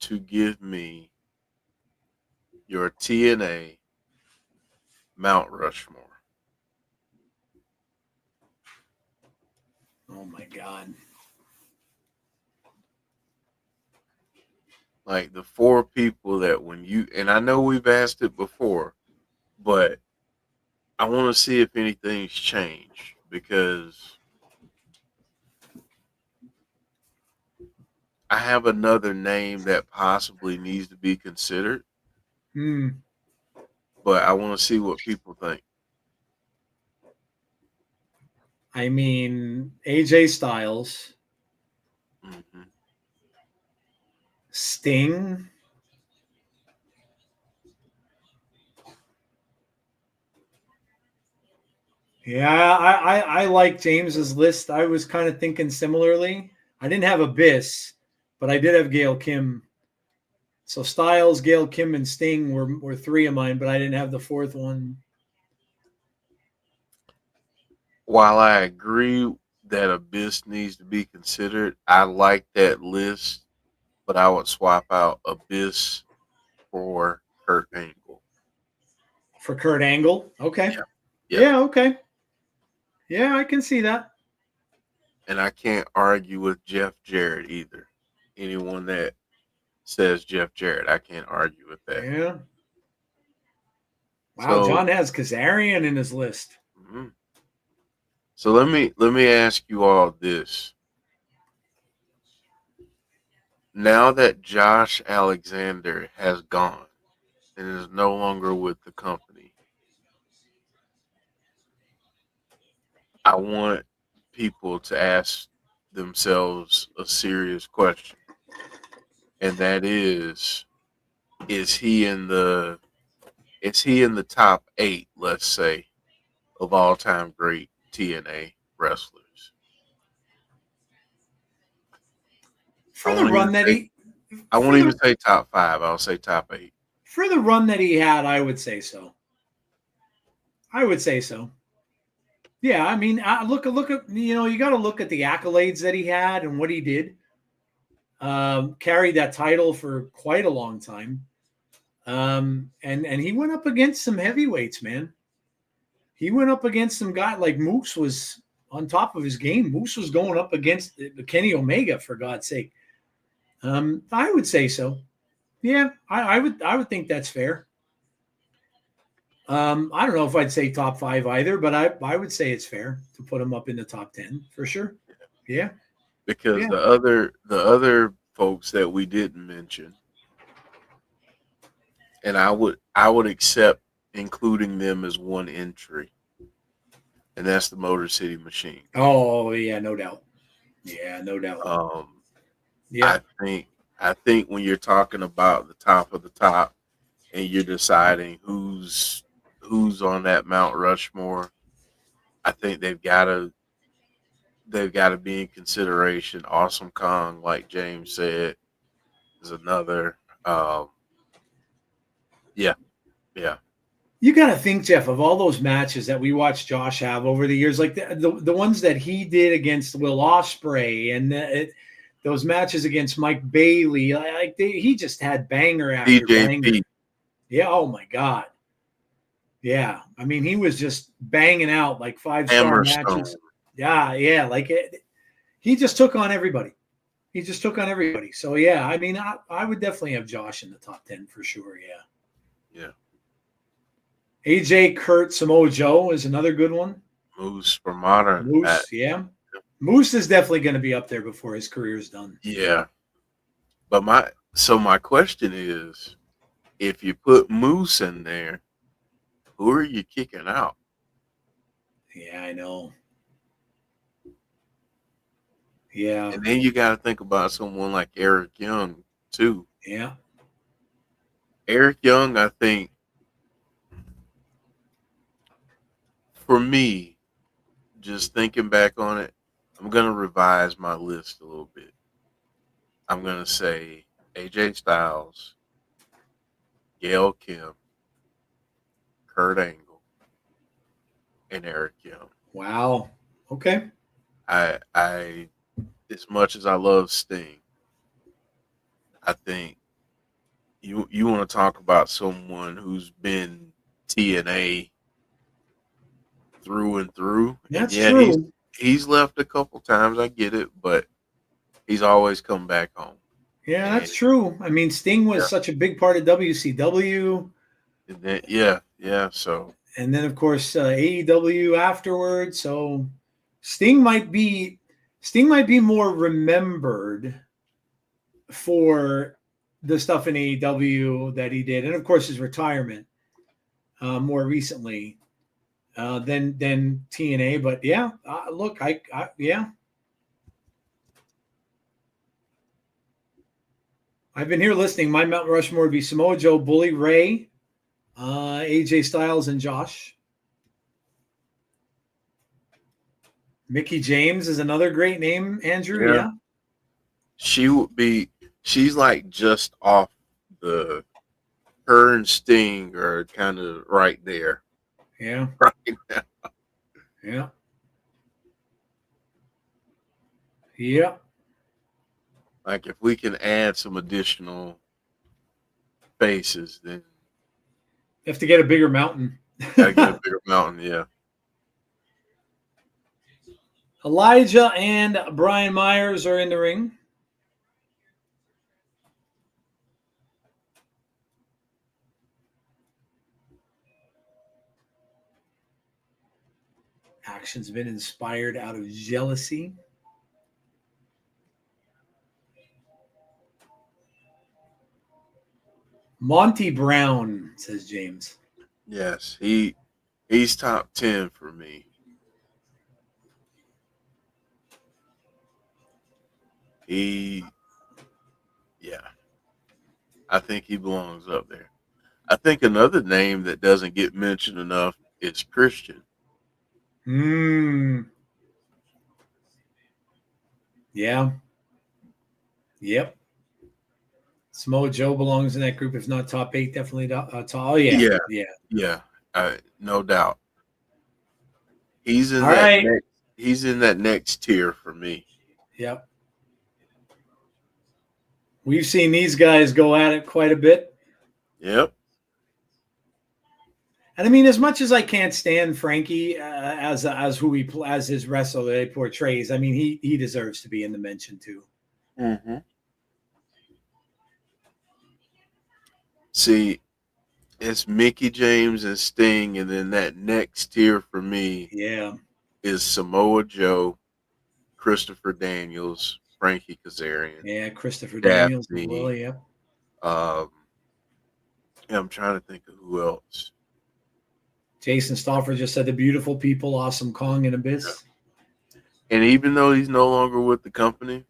to give me your TNA Mount Rushmore. Oh my God. Like the 4 people that and I know we've asked it before, but I want to see if anything's changed because I have another name that possibly needs to be considered. But I want to see what people think. I mean, AJ Styles. Sting. Yeah, I like James's list. I was kind of thinking similarly. I didn't have Abyss, but I did have Gail Kim. So Styles, Gail Kim, and Sting were 3 of mine, but I didn't have the 4th one. While I agree that Abyss needs to be considered, I like that list, but I would swap out Abyss for Kurt Angle. For Kurt Angle? Okay. Yeah, okay. Yeah, I can see that. And I can't argue with Jeff Jarrett either. Anyone that says Jeff Jarrett, I can't argue with that. Yeah. Wow, so, John has Kazarian in his list. Mm-hmm. So let me ask you all this. Now that Josh Alexander has gone and is no longer with the company, I want people to ask themselves a serious question, and that is he in the top 8, let's say, of all time great TNA wrestlers? For the run that he, I won't even say top 5. I'll say top 8. For the run that he had, I would say so. Yeah, I mean, look at you got to look at the accolades that he had and what he did. Carried that title for quite a long time, and he went up against some heavyweights, man. He went up against some guy like Moose was on top of his game. Moose was going up against Kenny Omega, for God's sake. I would say so. Yeah, I would think that's fair. I don't know if I'd say top 5 either, but I would say it's fair to put him up in the top 10 for sure. Yeah. Because the other folks that we didn't mention, and I would accept including them as one entry, and that's the Motor City Machine. Oh yeah, no doubt. Yeah, no doubt. Yeah, I think when you're talking about the top of the top, and you're deciding who's on that Mount Rushmore, I think they've got to be in consideration. Awesome Kong, like James said, is another. Yeah. You got to think, Jeff, of all those matches that we watched Josh have over the years, like the ones that he did against Will Ospreay and those matches against Mike Bailey. He just had banger after banger. Yeah. Oh my God. Yeah. I mean, he was just banging out like 5-star matches. Yeah. Like he just took on everybody. So yeah, I mean, I would definitely have Josh in the top 10 for sure. Yeah. AJ, Kurt, Samoa Joe is another good one. Moose for modern. Moose, yeah. Moose is definitely going to be up there before his career is done. Yeah. But my question is, if you put Moose in there, who are you kicking out? Yeah, I know. Yeah. And then you got to think about someone like Eric Young, too. Yeah. Eric Young, I think, for me, just thinking back on it, I'm going to revise my list a little bit. I'm going to say AJ Styles, Gail Kim, Kurt Angle, and Eric Young. Wow. Okay. I as much as I love Sting, I think you want to talk about someone who's been TNA through and through. That's true. He's left a couple times, I get it, but he's always come back home. Yeah, that's true. I mean, Sting was such a big part of WCW. And then, so. And then, of course, AEW afterwards. So Sting might be more remembered for the stuff in AEW that he did, and of course his retirement more recently than TNA. But yeah, look, yeah. I've been here listening. My Mount Rushmore would be Samoa Joe, Bully Ray, AJ Styles, and Josh. Mickie James is another great name, Andrew. Yeah. She's like just off her and Sting are kind of right there. Yeah. Right now. Yeah. Yeah. Like if we can add some additional faces, then you have to get a bigger mountain. Gotta get a bigger mountain, yeah. Elijah and Brian Myers are in the ring. Action's been inspired out of jealousy. Monty Brown, says James. Yes, he's top 10 for me. Yeah, I think he belongs up there. I think another name that doesn't get mentioned enough is Christian. Yeah. Yep. Samoa Joe belongs in that group, if not top 8, definitely top. Oh, yeah. Yeah. No doubt. He's in All right. He's in that next tier for me. Yep. We've seen these guys go at it quite a bit. Yep. And I mean, as much as I can't stand Frankie as his wrestler that he portrays, I mean, he deserves to be in the mention too. Mm-hmm. See, it's Mickey James and Sting, and then that next tier for me, is Samoa Joe, Christopher Daniels, Frankie Kazarian, Christopher Daniels. Well, I'm trying to think of who else. Jason Stauffer just said the beautiful people, Awesome Kong and Abyss. And even though he's no longer with the company,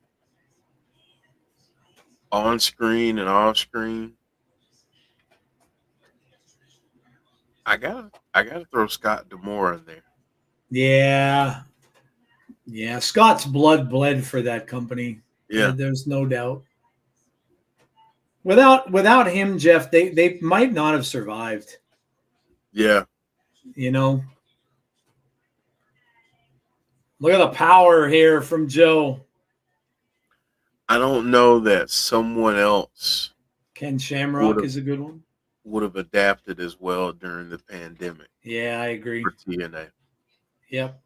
on screen and off screen, I gotta throw Scott D'Amore in there. Yeah. Scott's blood bled for that company. Yeah, there's no doubt. Without him, Jeff, they might not have survived. Yeah. Look at the power here from Joe. I don't know that someone else, Ken Shamrock is a good one, would have adapted as well during the pandemic. Yeah, I agree. For TNA. Yep.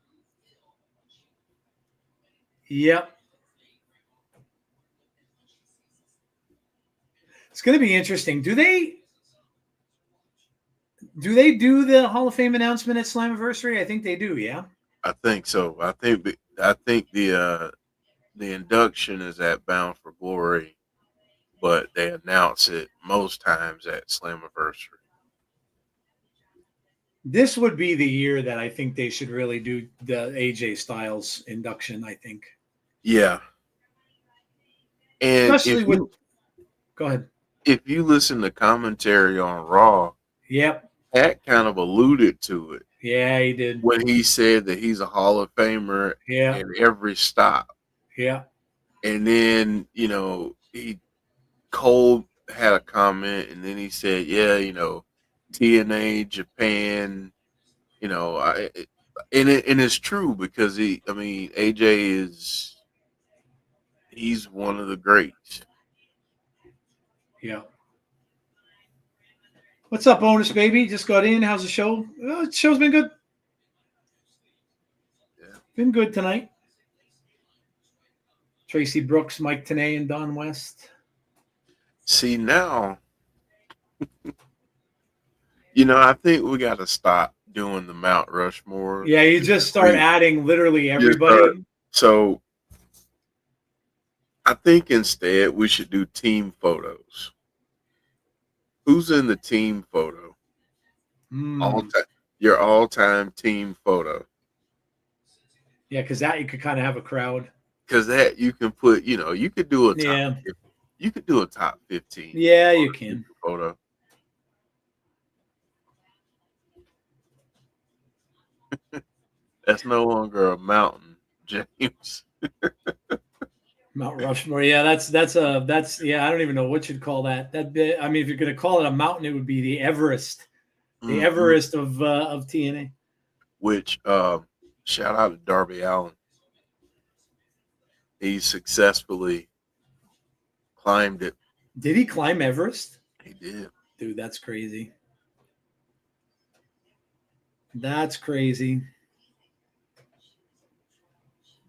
It's going to be interesting. Do they do the Hall of Fame announcement at Slammiversary? I think they do. Yeah. I think so. I think the induction is at Bound for Glory, but they announce it most times at Slammiversary. This would be the year that I think they should really do the AJ Styles induction, I think. Yeah. And especially with go ahead. If you listen to commentary on Raw, Pat kind of alluded to it. Yeah, he did. When he said that he's a Hall of Famer in every stop. Yeah. And then, Cole had a comment, and then he said, TNA, Japan, and it's true because AJ he's one of the greats. Yeah. What's up, Bonus Baby? Just got in. How's the show? Oh, the show's been good. Yeah. Been good tonight. Tracy Brooks, Mike Tenay, and Don West. See, now, I think we got to stop doing the Mount Rushmore. Yeah, you just start adding literally everybody. So I think instead we should do team photos. Who's in the team photo? Your all-time team photo. Yeah, because that you could kind of have a crowd. Because that you can put, you could do a top. You could do a top 15. Yeah, you can. Photo. That's no longer a mountain, James. Mount Rushmore. Yeah, that's I don't even know what you'd call that. If you're gonna call it a mountain, it would be the Everest. The Everest of TNA. Which shout out to Darby Allin. He successfully climbed it. Did he climb Everest? He did. Dude, that's crazy. That's crazy.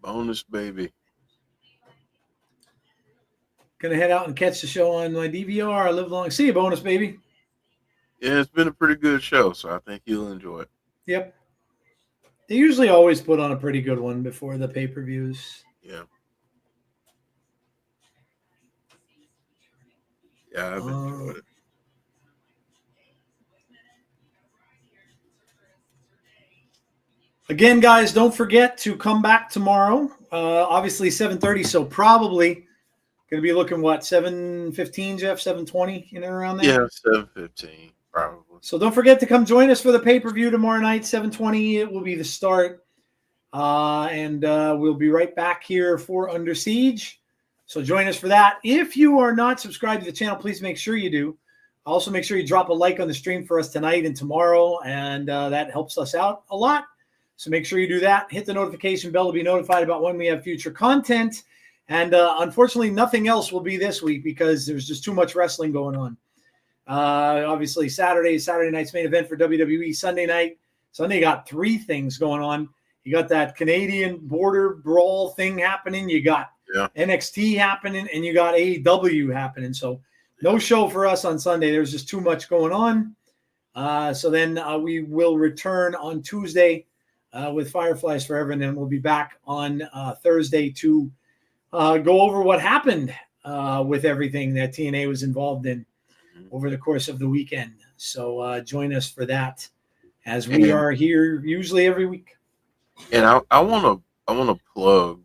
Bonus Baby. Gonna head out and catch the show on my DVR. Live long. See you, Bonus Baby. Yeah, it's been a pretty good show, so I think you'll enjoy it. Yep. They usually always put on a pretty good one before the pay-per-views. Yeah. Yeah, I've enjoyed it. Again, guys, don't forget to come back tomorrow. Obviously 7:30, so probably Going to be looking, what, 7:15, Jeff? 7:20, around there? Yeah, 7:15, probably. So don't forget to come join us for the pay-per-view tomorrow night, 7:20. It will be the start. And we'll be right back here for Under Siege. So join us for that. If you are not subscribed to the channel, please make sure you do. Also, make sure you drop a like on the stream for us tonight and tomorrow, and that helps us out a lot. So make sure you do that. Hit the notification bell to be notified about when we have future content. And unfortunately, nothing else will be this week because there's just too much wrestling going on. Obviously, Saturday night's main event for WWE. Sunday got 3 things going on. You got that Canadian border brawl thing happening. You got NXT happening, and you got AEW happening. So no show for us on Sunday. There's just too much going on. So then we will return on Tuesday with Fireflies Forever, and then we'll be back on Thursday to go over what happened with everything that TNA was involved in over the course of the weekend. So join us for that, as we are here usually every week. And I want to plug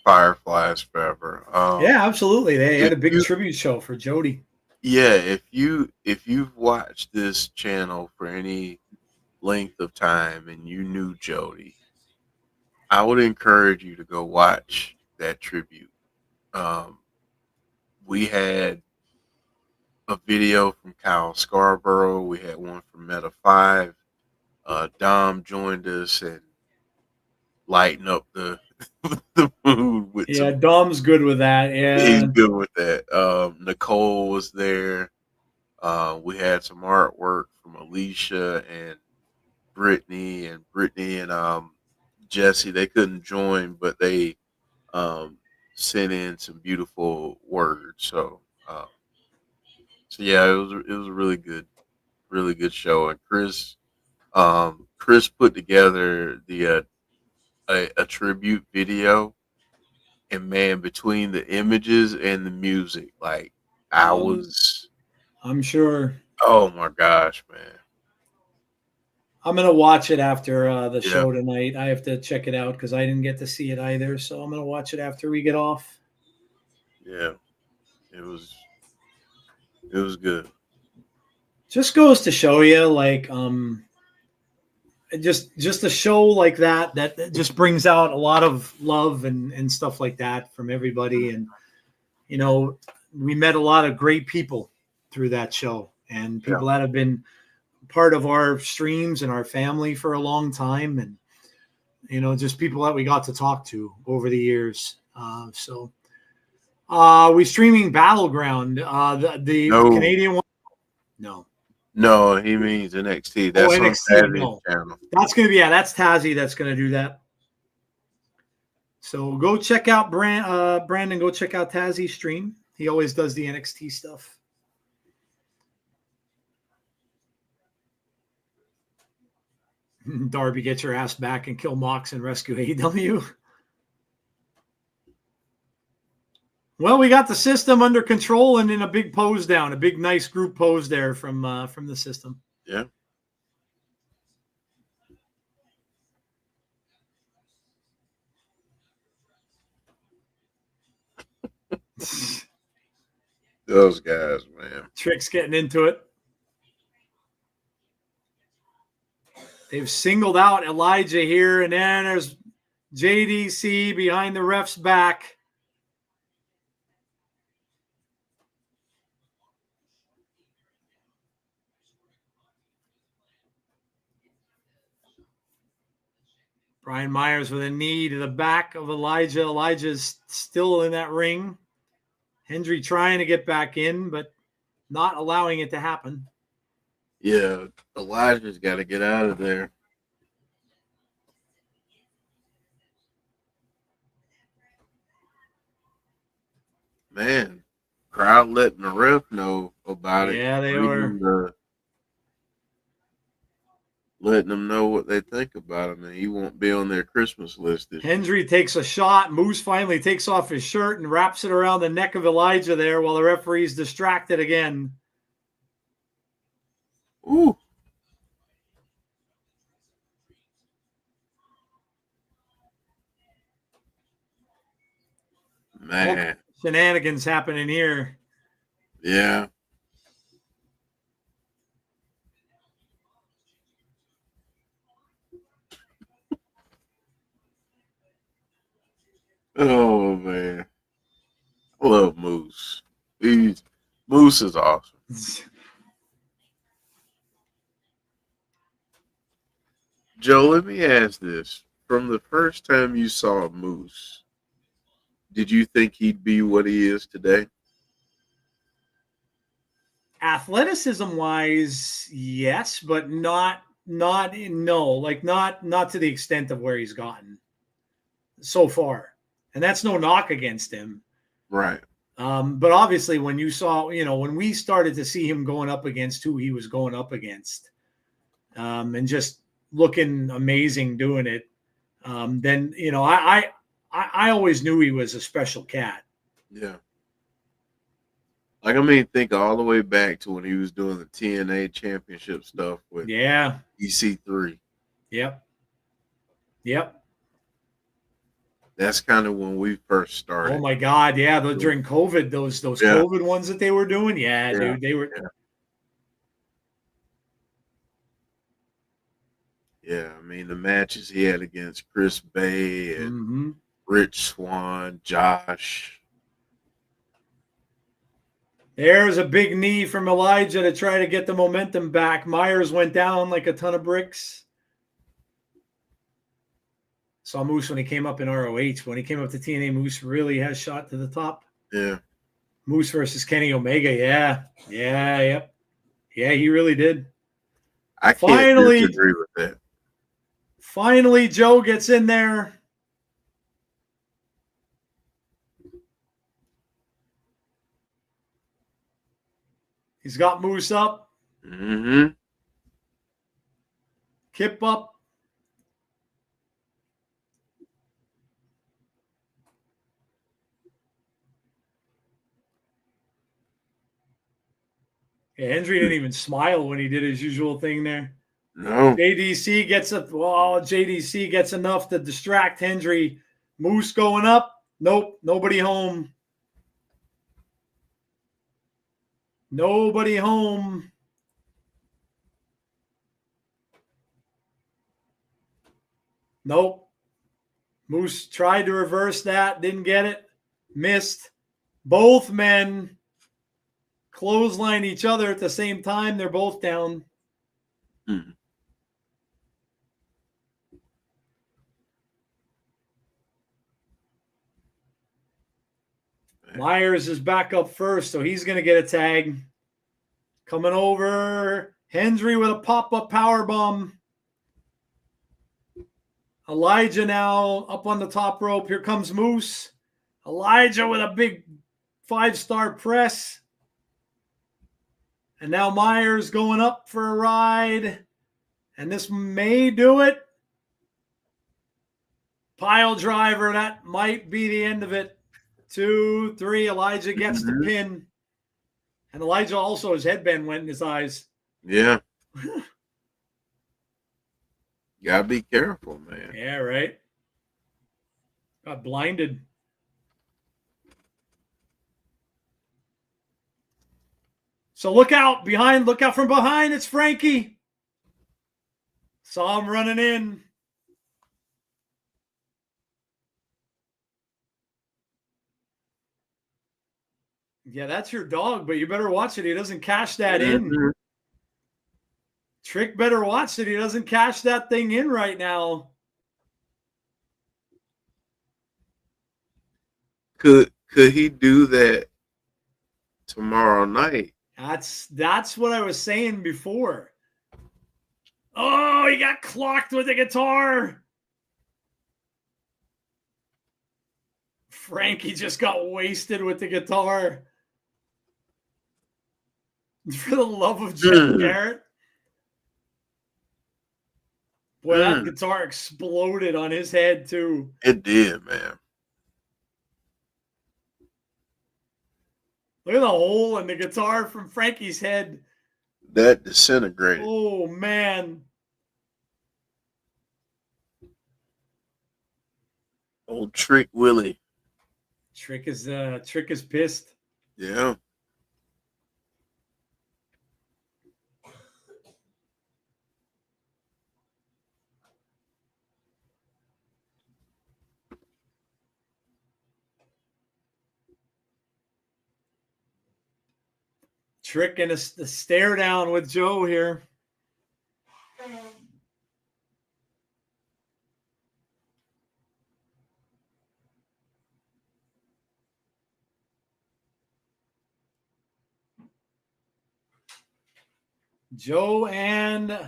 Fireflies Forever. Yeah, absolutely. They had a big tribute show for Jody. Yeah, if you've watched this channel for any length of time and you knew Jody, I would encourage you to go watch that tribute. We had a video from Kyle Scarborough. We had one from Meta 5. Dom joined us and lighten up the mood with Dom's good with that. Yeah, he's good with that. Nicole was there. We had some artwork from Alicia and Brittany and Jesse. They couldn't join, but they sent in some beautiful words. So yeah, it was a really good show. And Chris put together the a tribute video, and man, between the images and the music, like I'm sure. Oh my gosh, man. I'm going to watch it after the show tonight. I have to check it out because I didn't get to see it either. So I'm going to watch it after we get off. Yeah, it was good. Just goes to show you, like, just a show like that just brings out a lot of love and stuff like that from everybody. And, we met a lot of great people through that show, and people that have been part of our streams and our family for a long time, and just people that we got to talk to over the years. So we streaming Battleground, the Canadian one. No, he means NXT. That's on Tazzy's channel. That's gonna be that's Tazzy that's gonna do that. So go check out Brandon. Go check out Tazzy's stream. He always does the NXT stuff. Darby, get your ass back and kill Mox and rescue AEW. Well, we got the system under control and in a big pose down, a big nice group pose there from the system. Yeah. Those guys, man. Trick's getting into it. They've singled out Elijah here, and then there's JDC behind the ref's back. Brian Myers with a knee to the back of Elijah. Elijah's still in that ring. Hendry trying to get back in, but not allowing it to happen. Yeah, Elijah's got to get out of there. Man, crowd letting the ref know about it. Yeah, they are. Letting them know what they think about him, and he won't be on their Christmas list this Hendry takes a shot. Moose finally takes off his shirt and wraps it around the neck of Elijah there while the referee's distracted again. Ooh. Man. shenanigans happening here. Yeah. Oh man, I love Moose. Moose is awesome. Joe, let me ask this: from the first time you saw Moose, did you think he'd be what he is today? Athleticism wise, yes, but not not to the extent of where he's gotten so far. And that's no knock against him. Right. But obviously when you saw, when we started to see him going up against who he was going up against, and just looking amazing doing it, then I always knew he was a special cat. Yeah. Think all the way back to when he was doing the TNA championship stuff with EC3. Yep. That's kind of when we first started. Oh my God, yeah, during COVID, those COVID ones that they were doing, dude, they were. Yeah, the matches he had against Chris Bay and Rich Swann, Josh. There's a big knee from Elijah to try to get the momentum back. Myers went down like a ton of bricks. Saw Moose when he came up in ROH. When he came up to TNA, Moose really has shot to the top. Yeah. Moose versus Kenny Omega. Yeah, he really did. I can't disagree with that. Finally, Joe gets in there. He's got Moose up. Kip up. Yeah, Hendry didn't even smile when he did his usual thing there. No. JDC gets enough to distract Hendry. Moose going up. Nope, nobody home. Nobody home. Nope. Moose tried to reverse that, didn't get it, missed. Both men clothesline each other at the same time. They're both down. Myers is back up first, so he's going to get a tag. Coming over, Hendry with a pop-up powerbomb. Elijah now up on the top rope. Here comes Moose. Elijah with a big 5-star press. And now Myers going up for a ride. And this may do it. Pile driver. That might be the end of it. 2, 3. Elijah gets the pin. And Elijah also, his headband went in his eyes. Yeah. Gotta be careful, man. Yeah, right. Got blinded. So look out behind. Look out from behind. It's Frankie. Saw him running in. Yeah, that's your dog, but you better watch it. He doesn't cash that in. Trick better watch it. He doesn't cash that thing in right now. Could he do that tomorrow night? That's what I was saying before. Oh, he got clocked with the guitar. Frankie just got wasted with the guitar. For the love of Jeff Jarrett. Boy, that guitar exploded on his head, too. It did, man. Look at the hole in the guitar from Frankie's head. That disintegrated. Oh, man. Old Trick Willie. Trick is pissed. Yeah. Trick and a stare down with Joe here. Joe and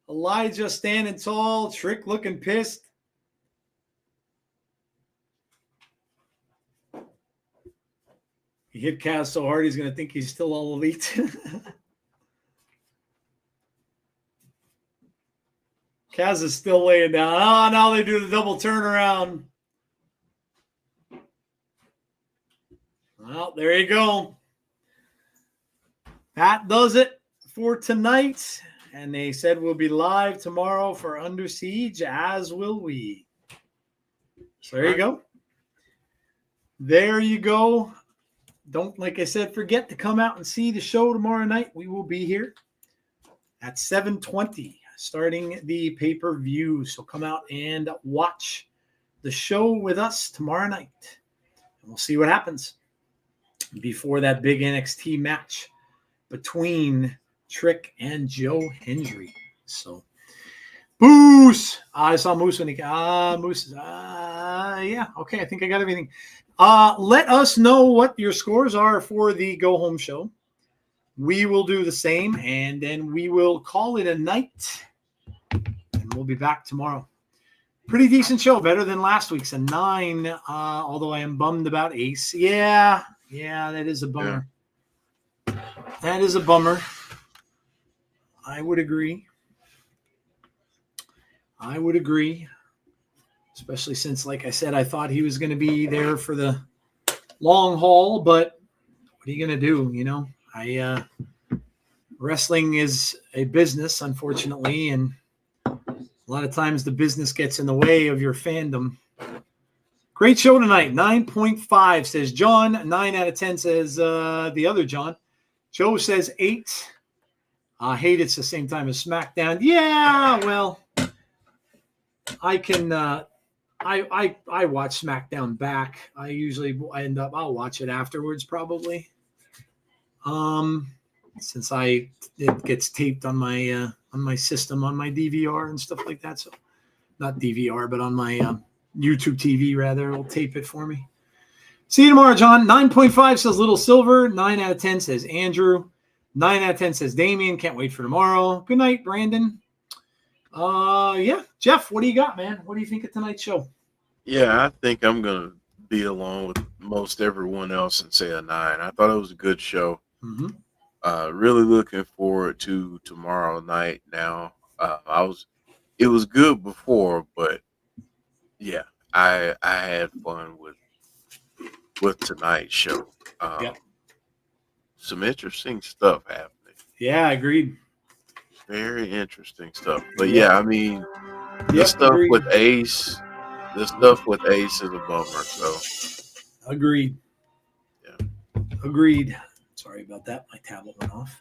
Elijah standing tall. Trick looking pissed. He hit Kaz so hard he's going to think he's still all elite. Kaz is still laying down. Oh, now they do the double turnaround. Well, there you go. That does it for tonight. And they said we'll be live tomorrow for Under Siege, as will we. So there you go. There you go. Don't, like I said, forget to come out and see the show tomorrow night. We will be here at 7:20, starting the pay-per-view. So come out and watch the show with us tomorrow night. And we'll see what happens before that big NXT match between Trick and Joe Hendry. So, Moose. I saw Moose when he Moose. Yeah. Okay. I think I got everything. Let us know what your scores are for the go home show. We will do the same, and then we will call it a night. And we'll be back tomorrow. Pretty decent show, better than last week's, a 9. Although I am bummed about Ace. Yeah, that is a bummer. Yeah. That is a bummer. I would agree. Especially since, like I said, I thought he was going to be there for the long haul, but what are you going to do? You know, wrestling is a business, unfortunately, and a lot of times the business gets in the way of your fandom. Great show tonight. 9.5 says John. 9 out of 10 says the other John. Joe says 8. Hate it's the same time as SmackDown. Yeah, well, I can. I watch SmackDown back. I usually I'll watch it afterwards probably. Since it gets taped on my system, on my DVR and stuff like that. So not DVR, but on my YouTube TV rather, it'll tape it for me. See you tomorrow, John. 9.5 says Little Silver. 9 out of 10 says Andrew. 9 out of 10 says Damien. Can't wait for tomorrow. Good night, Brandon. Yeah, Jeff, what do you got, man? What do you think of tonight's show? Yeah, I think I'm gonna be along with most everyone else and say a 9. I thought it was a good show. Mm-hmm. Really looking forward to tomorrow night. Now, it was good before, but yeah, I had fun with tonight's show. Yep. Some interesting stuff happening. Yeah, agreed. Very interesting stuff. But yeah, I mean, this stuff agreed. with Ace is a bummer. So agreed. Yeah. Agreed. Sorry about that. My tablet went off.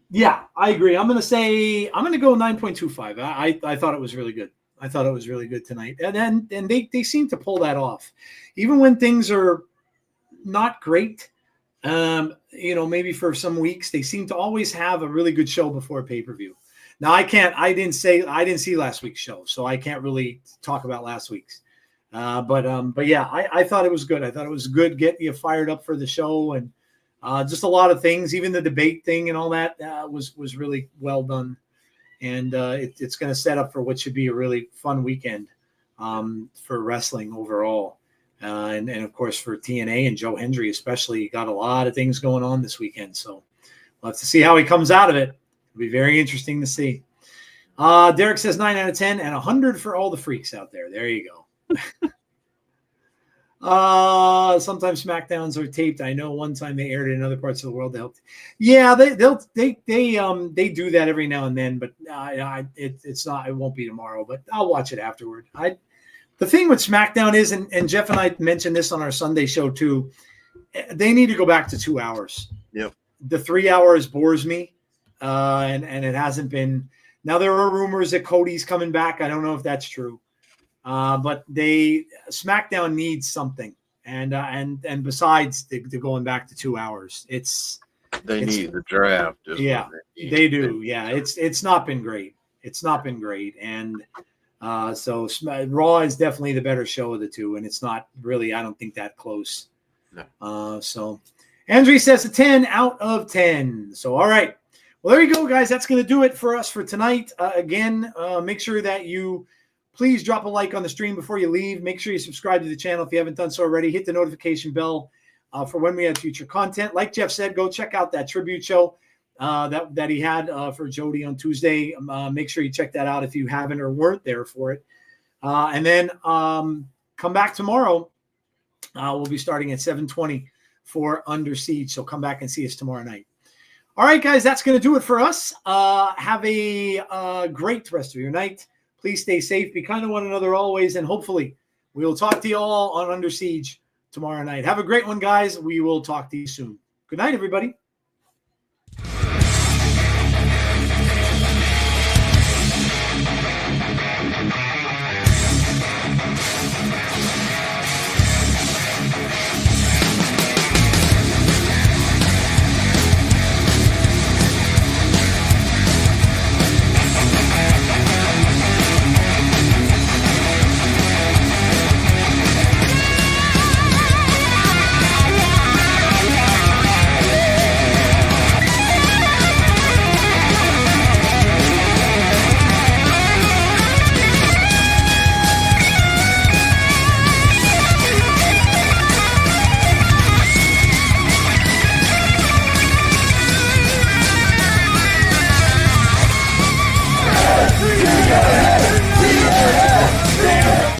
Yeah, I agree. I'm gonna go 9.25. I thought it was really good. I thought it was really good tonight. And they seem to pull that off. Even when things are not great. Maybe for some weeks they seem to always have a really good show before pay-per-view. Now I didn't see last week's show, so I can't really talk about last week's. But yeah, I thought it was good. I thought it was good, get you fired up for the show, and just a lot of things, even the debate thing and all that was really well done. And it's going to set up for what should be a really fun weekend for wrestling overall. And of course for TNA and Joe Hendry especially, got a lot of things going on this weekend. So we'll have to see how he comes out of it. It'll be very interesting to see. Derek says 9 out of 10 and 100 for all the freaks out there. There you go. Sometimes SmackDowns are taped. I know one time they aired it in other parts of the world to help. Yeah, they do that every now and then, but it won't be tomorrow, but I'll watch it afterward. The thing with SmackDown is, and Jeff and I mentioned this on our Sunday show too, they need to go back to 2 hours. Yep. The 3 hours bores me, and it hasn't been. Now there are rumors that Cody's coming back. I don't know if that's true, but SmackDown needs something, and besides the going back to 2 hours, they need the draft. Yeah, they do. Yeah, it's not been great. It's not been great, and so Raw is definitely the better show of the two, and it's not really, I don't think, that close. No. So Hendry says a 10 out of 10. So, all right. Well, there you go, guys. That's going to do it for us for tonight. Again, make sure that you please drop a like on the stream before you leave. Make sure you subscribe to the channel if you haven't done so already. Hit the notification bell for when we have future content. Like Jeff said, go check out that tribute show that he had for Jody on Tuesday. Make sure you check that out if you haven't or weren't there for it. And then come back tomorrow. We'll be starting at 7:20 for Under Siege. So come back and see us tomorrow night. All right, guys, that's going to do it for us. Have a great rest of your night. Please stay safe. Be kind to one another always. And hopefully we will talk to you all on Under Siege tomorrow night. Have a great one, guys. We will talk to you soon. Good night, everybody.